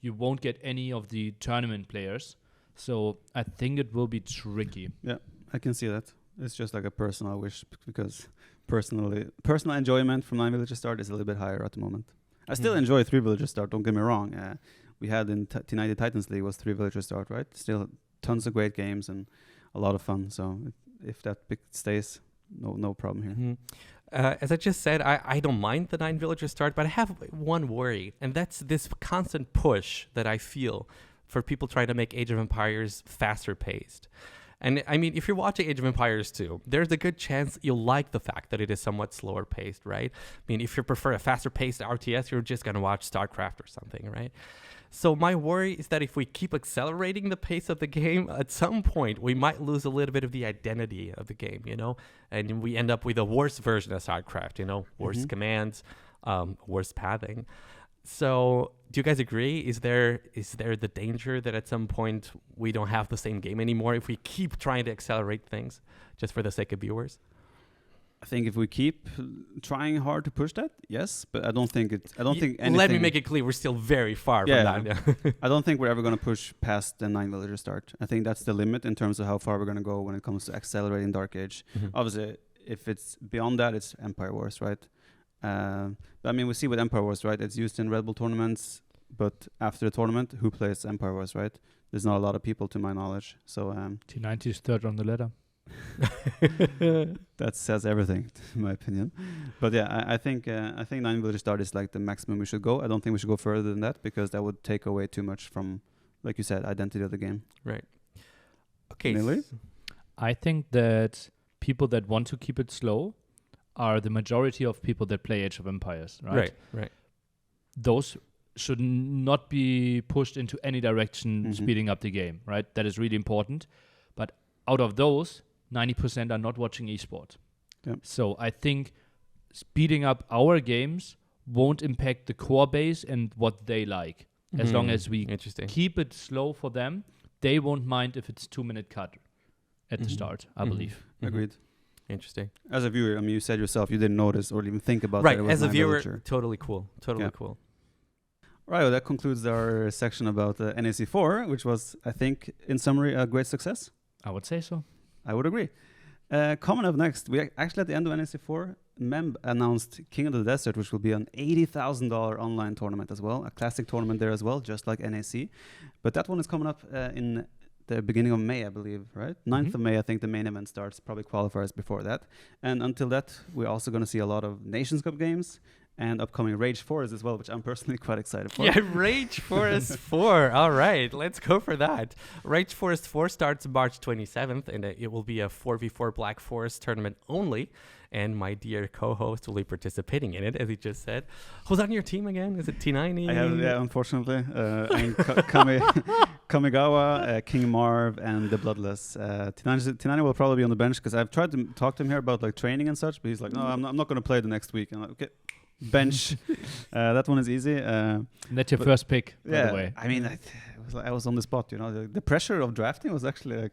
you won't get any of the tournament players. So I think it will be tricky. Yeah, I can see that. It's just like a personal wish, because personal enjoyment from 9 villager start is a little bit higher at the moment. I still enjoy 3 villager start, don't get me wrong. We had in T90 Titans League was 3 villager start, right? Still tons of great games and a lot of fun. So if that stays, no problem here. As I just said, I don't mind the 9 villager start, but I have one worry, and that's this constant push that I feel for people trying to make Age of Empires faster paced. And I mean, if you're watching Age of Empires 2, there's a good chance you'll like the fact that it is somewhat slower paced, right? I mean, if you prefer a faster paced RTS, you're just going to watch StarCraft or something, right? So my worry is that if we keep accelerating the pace of the game, at some point we might lose a little bit of the identity of the game, you know? And we end up with a worse version of StarCraft, you know? Worse commands, worse pathing. So do you guys agree? Is there the danger that at some point we don't have the same game anymore if we keep trying to accelerate things just for the sake of viewers? I think if we keep trying hard to push that, yes, but I don't think anything. Let me make it clear, we're still very far from that. Yeah. I don't think we're ever going to push past the 9 villager start. I think that's the limit in terms of how far we're going to go when it comes to accelerating Dark Age. Obviously, if it's beyond that, it's Empire Wars, right? But I mean, we see with Empire Wars, right? It's used in Red Bull tournaments, but after the tournament, who plays Empire Wars, right? There's not a lot of people, to my knowledge. So T90 is third on the ladder. that says everything, in my opinion. But yeah, I think 9 villager start is like the maximum we should go. I don't think we should go further than that, because that would take away too much from, like you said, identity of the game. Right. Okay. Nili? I think that people that want to keep it slow are the majority of people that play Age of Empires, right? Right. Those should not be pushed into any direction speeding up the game, right? That is really important. But out of those, 90% are not watching esports. Yep. So I think speeding up our games won't impact the core base and what they like. As long as we keep it slow for them, they won't mind if it's 2-minute cut at the start, I believe. Agreed. Interesting. As a viewer, I mean, you said yourself you didn't notice or even think about right. that. Right, as a viewer, totally cool. Cool. Right, well, that concludes our section about NAC4, which was, I think, in summary, a great success. I would say so. I would agree. Coming up next, we actually at the end of NAC4, MEMB announced King of the Desert, which will be an $80,000 online tournament as well, a classic tournament there as well, just like NAC. But that one is coming up in the beginning of May, I believe, right? 9th of May, I think the main event starts, probably qualifiers before that. And until that, we're also going to see a lot of Nations Cup games and upcoming Rage Forest as well, which I'm personally quite excited for. Yeah, Rage Forest 4. All right, let's go for that. Rage Forest 4 starts March 27th, and it will be a 4v4 Black Forest tournament only. And my dear co-host will be participating in it, as he just said. Who's on your team again? Is it T90? I have, yeah, unfortunately. And Kamigawa, King Marv, and the Bloodless. T90 will probably be on the bench, because I've tried to talk to him here about like training and such, but he's like, no, I'm not going to play the next week. And I'm like, okay, bench. That one is easy. That's your first pick, by the way. I mean, I was on the spot, you know. The pressure of drafting was actually like,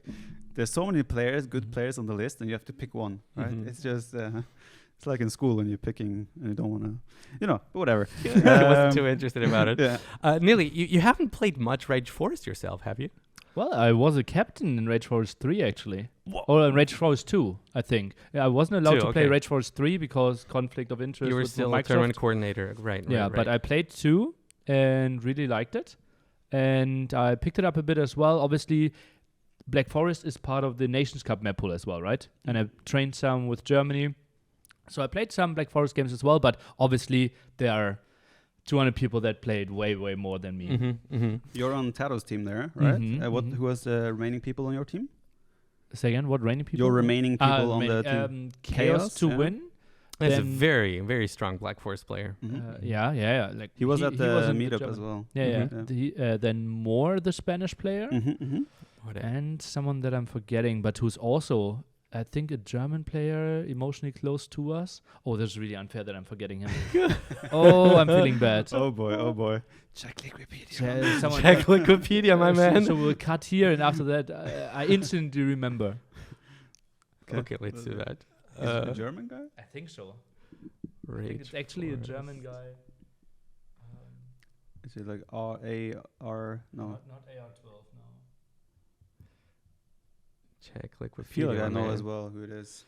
there's so many players, good players on the list, and you have to pick one, right? It's just, it's like in school when you're picking and you don't want to, you know, whatever. I wasn't too interested about it. Yeah. Nili, you haven't played much Rage Forest yourself, have you? Well, I was a captain in Rage Forest 3, actually. Or in Rage Forest 2, I think. Yeah, I wasn't allowed to play Rage Forest 3 because conflict of interest. You were still a tournament coordinator, right? Yeah, but I played 2 and really liked it. And I picked it up a bit as well. Obviously, Black Forest is part of the Nations Cup map pool as well, right? And I trained some with Germany. So I played some Black Forest games as well, but obviously there are 200 people that played way, way more than me. You're on Taro's team there, right? Who was the remaining people on your team? Say again, what remaining people? Your remaining people on the team. Chaos to win. He's a very, very strong Black Forest player. Yeah. Like he was at the meetup as well. Then Moore, the Spanish player, and someone that I'm forgetting, but who's also I think a German player emotionally close to us. Oh, this is really unfair that I'm forgetting him. Oh, I'm feeling bad. Oh boy. Check Wikipedia. Check Wikipedia, my man. So we'll cut here, and after that, I instantly remember. Okay, let's do that. Is it a German guy? I think so. I think Rage it's actually a Forest. German guy. Is it like R-A-R? No. Not AR12, no. Check I Wikipedia. feel like I know man. as well who it is.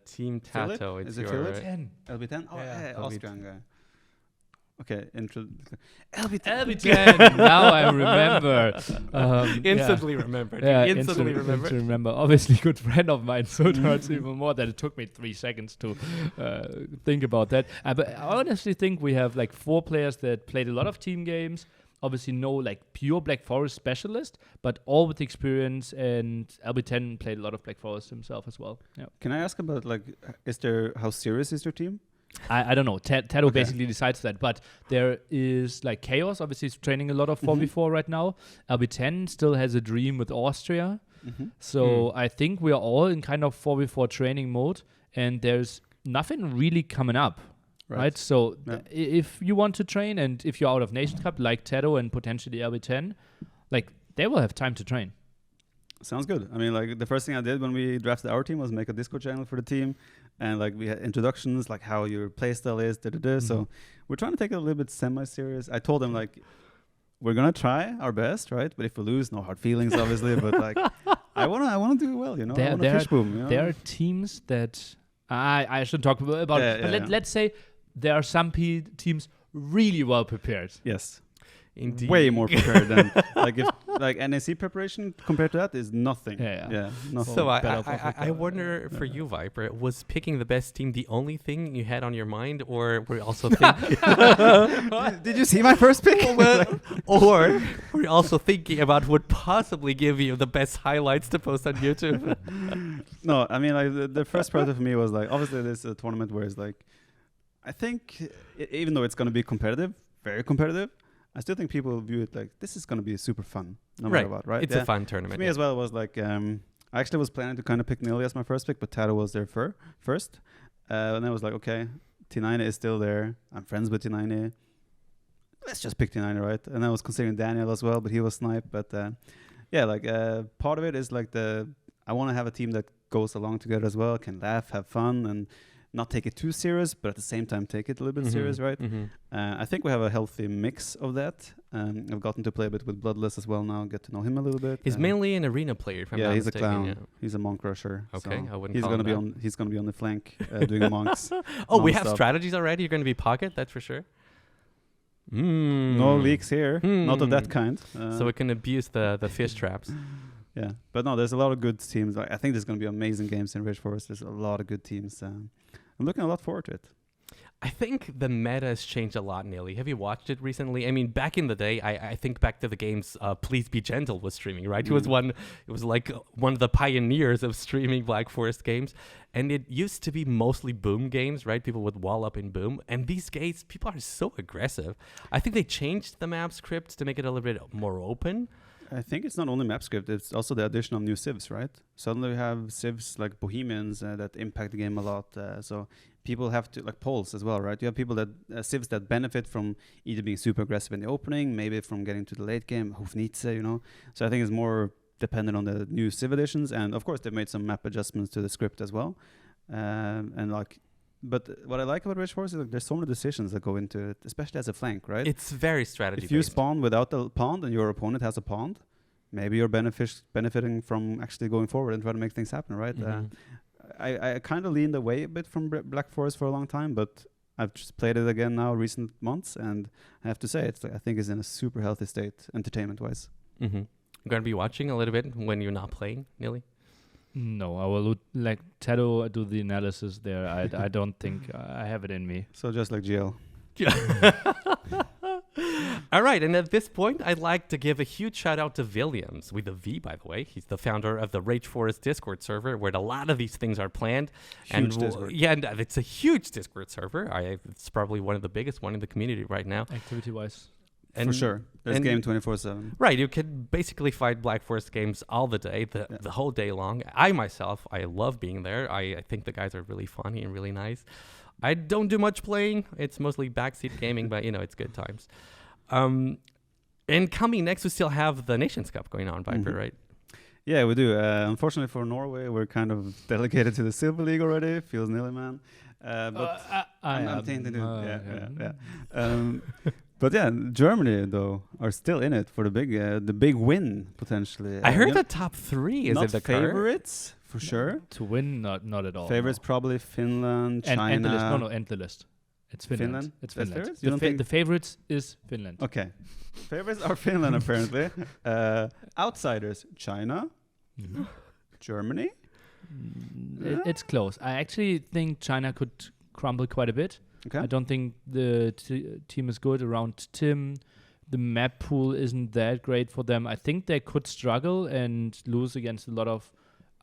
Team Philip? Tato. It's Is it your Philip? 10. LB10? Oh, Yeah. yeah, LB10. Austrian guy. Okay, LB10. LB10. Now I remember. instantly remembered. Yeah, Instantly remembered. instantly remember. Obviously, good friend of mine, so it hurts even more that it took me 3 seconds to think about that. But I honestly think we have like 4 players that played a lot of team games. Obviously, no like pure Black Forest specialist, but all with experience. And LB10 played a lot of Black Forest himself as well. Yeah. Can I ask about how serious is your team? I don't know. Tato Okay. basically decides that. But there is like Chaos, obviously, is training a lot of 4v4 right now. LB10 still has a dream with Austria. So I think we are all in kind of 4v4 training mode. And there's nothing really coming up. Right? So Yeah. If you want to train and if you're out of Nation Cup, like Tato and potentially LB10, like they will have time to train. Sounds good. I mean, like the first thing I did when we drafted our team was make a Discord channel for the team, and like we had introductions, like how your playstyle is. So we're trying to take it a little bit semi-serious. I told them like we're gonna try our best, right? But if we lose, no hard feelings, obviously. But like I wanna do well, you know. I wanna fish boom. You know? There are teams that I shouldn't talk about it, but let's say there are some teams really well prepared. Yes. Indeed. Way more prepared than like NAC preparation compared to that is nothing. Yeah. Nothing. So better I wonder for you, Viper, was picking the best team the only thing you had on your mind, or were you also thinking? Did you see my first pick? Or were you also thinking about what would possibly give you the best highlights to post on YouTube? No, I mean like the first part of me was like obviously this is a tournament where it's like I think even though it's going to be competitive, very competitive, I still think people view it like this is going to be super fun no matter what, right? It's a fun tournament. For me as well, it was like I actually was planning to kind of pick Nili as my first pick, but Tato was there first. And I was like, okay, T9 is still there. I'm friends with T9. Let's just pick T9, right? And I was considering Daniel as well, but he was sniped. But part of it is like I want to have a team that goes along together as well, can laugh, have fun, and not take it too serious, but at the same time take it a little bit serious, right? I think we have a healthy mix of that. I've gotten to play a bit with Bloodless as well now, get to know him a little bit. He's mainly an arena player, if I'm not he's mistaken. a clown. Yeah. He's a monk rusher. Okay, so I wouldn't he's call gonna him be he's gonna be on the flank doing monks. Oh, we have non-stop. strategies already. You're going to be pocket, that's for sure. No leaks here, not of that kind. So we can abuse the fish traps. Yeah, but no, there's a lot of good teams. I think there's going to be amazing games in Rage Forest. There's a lot of good teams. I'm looking a lot forward to it. I think the meta has changed a lot, Nili. Have you watched it recently? I mean, back in the day, I think back to the games Please Be Gentle was streaming, right? He was one of the pioneers of streaming Black Forest games. And it used to be mostly boom games, right? People would wall up in boom. And these days, people are so aggressive. I think they changed the map script to make it a little bit more open. I think it's not only map script, it's also the addition of new civs, right? Suddenly we have civs like Bohemians that impact the game a lot. So people have to, like polls as well, right? You have people that, civs that benefit from either being super aggressive in the opening, maybe from getting to the late game, Hofnitze, you know? So I think it's more dependent on the new civ additions. And of course, they've made some map adjustments to the script as well. But what I like about Rage Force is like, there's so many decisions that go into it, especially as a flank, right? It's very strategy If you based. spawn without the pond and your opponent has a pond, maybe you're benefiting from actually going forward and trying to make things happen, right? I kind of leaned away a bit from Black Forest for a long time, but I've just played it again now recent months, and I have to say, I think it's in a super healthy state, entertainment-wise. You're going to be watching a little bit when you're not playing, Nili? No, I will let Tato do the analysis there. I don't think I have it in me. So just like GL. All right, and at this point, I'd like to give a huge shout out to Williams, with a V, by the way. He's the founder of the Rage Forest Discord server, where a lot of these things are planned. Huge Discord. Yeah, and it's a huge Discord server. It's probably one of the biggest one in the community right now. Activity-wise. For sure. There's and- game 24/7. Right, you can basically fight Black Forest games all the day, the whole day long. I love being there. I think the guys are really funny and really nice. I don't do much playing. It's mostly backseat gaming, but it's good times. And coming next, we still have the Nations Cup going on, Viper, right? Yeah, we do. Unfortunately for Norway, we're kind of delegated to the Silver League already. Feels Nili, man. But I'm tainted. But yeah, Germany though are still in it for the big win potentially. I heard the top 3 is not it the car? favorites for sure. To win, not at all. Favorites probably Finland, China. And the list. No, end the list. It's Finland. Finland? It's That's Finland. favorites? You don't think- The favorites is Finland. Okay, favorites are Finland apparently. Outsiders: China, Germany. It's close. I actually think China could crumble quite a bit. Okay. I don't think the team is good around Tim. The map pool isn't that great for them. I think they could struggle and lose against a lot of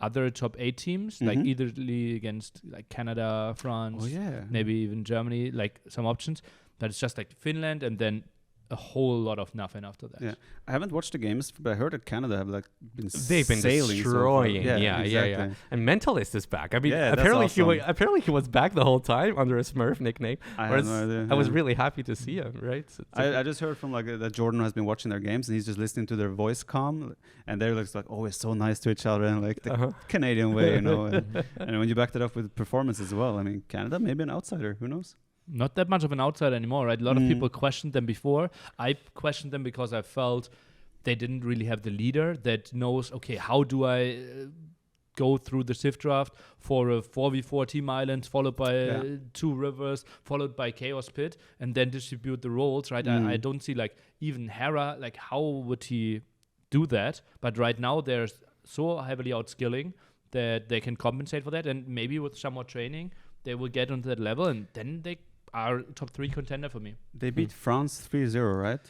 other top 8 teams, like eitherly against like Canada, France, Oh yeah. maybe even Germany, like some options. But it's just like Finland and then a whole lot of nothing after that. Yeah, I haven't watched the games, but I heard that Canada have They've been sailing so far. destroying. exactly. Yeah. And Mentalist is back. I mean, Yeah, that's apparently awesome. he was back the whole time under a Smurf nickname. I had Whereas no idea. I was yeah. really happy to see him. Right. So I just heard from that Jordan has been watching their games and he's just listening to their voice comm, and they're like always so nice to each other and like the Canadian way, and when you backed it up with performance as well, I mean, Canada maybe an outsider, who knows? Not that much of an outsider anymore, right? A lot of people questioned them before. I questioned them because I felt they didn't really have the leader that knows, okay, how do I go through the Civ draft for a 4v4 team island, followed by 2 rivers, followed by Chaos Pit, and then distribute the roles, right? I don't see even Hera, how would he do that? But right now they're so heavily outskilling that they can compensate for that, and maybe with some more training, they will get onto that level, and then they are top 3 contender for me. They beat France 3-0, right?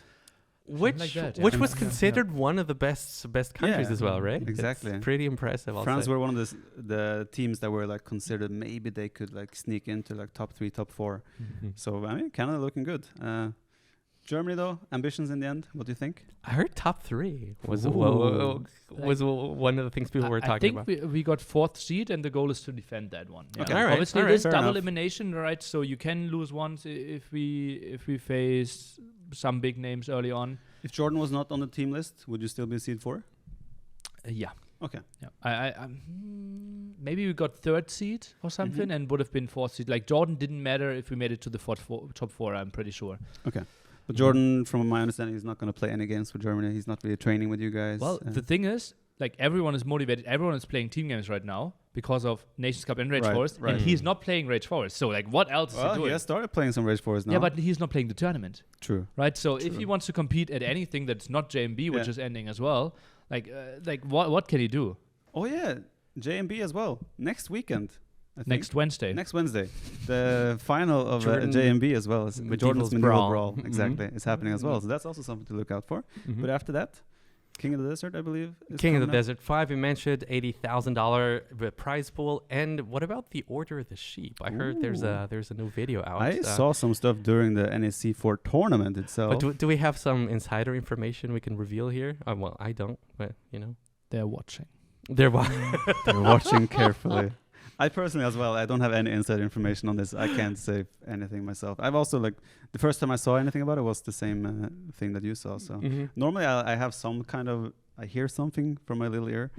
Which like that, yeah. which was considered one of the best countries Yeah, as well, right? exactly. It's pretty impressive. France were one of the teams that were considered maybe they could sneak into top 3, top 4. So I mean, Canada looking good. Germany though, ambitions in the end. What do you think? I heard top 3 was Ooh. was one of the things people were talking about. I think we got 4th seed, and the goal is to defend that one. Yeah. Okay. All right, Obviously, all right, this fair double enough. elimination, right? So you can lose once if we face some big names early on. If Jordan was not on the team list, would you still be seed 4? Yeah. Okay. Yeah. I maybe we got 3rd seed or something, and would have been 4th seed. Jordan didn't matter if we made it to the top 4. I'm pretty sure. Okay. But Jordan, from my understanding, is not going to play any games for Germany. He's not really training with you guys. Well, the thing is, everyone is motivated. Everyone is playing team games right now because of Nations Cup and Rage Forest, right. and he's not playing Rage Forest. So, what else is he well, doing? he has started playing some Rage Forest now. Yeah, but he's not playing the tournament, True. right? So, if he wants to compete at anything that's not JMB, which Yeah. is ending as well, what can he do Oh yeah, JMB as well. Next weekend. I think. next Wednesday? Next Wednesday, the final of Jordan- JMB as well as Medieval's Jordan's Medieval Brawl. Brawl. Exactly, it's happening as well. So that's also something to look out for. But after that, King of the Desert, I believe. Is King of the coming up. Desert 5, you mentioned $80,000 prize pool. And what about the Order of the Sheep? I heard there's a new video out. I saw some stuff during the NAC4 tournament itself. But do we have some insider information we can reveal here? Well, I don't, but They're watching. They're They're watching carefully. I personally as well, I don't have any inside information on this. I can't say anything myself. I've also the first time I saw anything about it was the same thing that you saw. So normally I have some kind of, I hear something from my little ear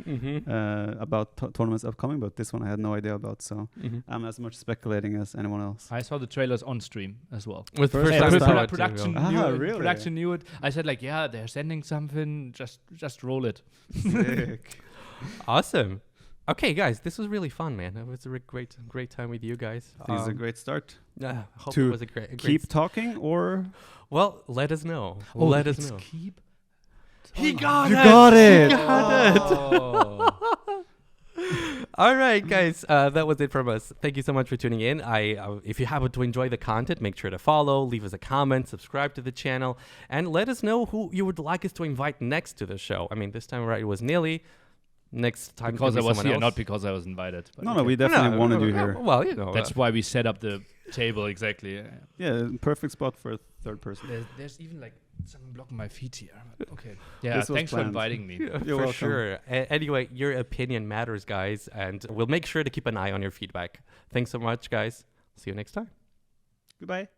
about tournaments upcoming, but this one I had no idea about. So I'm as much speculating as anyone else. I saw the trailers on stream as well. With the First first time time I I saw saw it it, Production too. knew it. really? Production knew it. I said yeah, they're sending something. Just roll it. Sick. Awesome. Okay, guys, this was really fun, man. It was a great time with you guys. I think it's a great start. I hope to it was a great Keep talking or Well, let us know. Let us know. Keep. He got You it. got it. He got it. Oh. All right, guys, that was it from us. Thank you so much for tuning in. If you happen to enjoy the content, make sure to follow, leave us a comment, subscribe to the channel, and let us know who you would like us to invite next to the show. I mean, this time around it was Nili. Next time Because I could be was someone here, else. not because I was invited. but no, okay. we definitely No, wanted you here. Well, That's why we set up the table exactly. Yeah, perfect spot for a third person. There's even Something blocking my feet here. Okay. Yeah, This was thanks for planned. inviting me. Yeah, You're for welcome. sure. Anyway, your opinion matters, guys, and we'll make sure to keep an eye on your feedback. Thanks so much, guys. See you next time. Goodbye.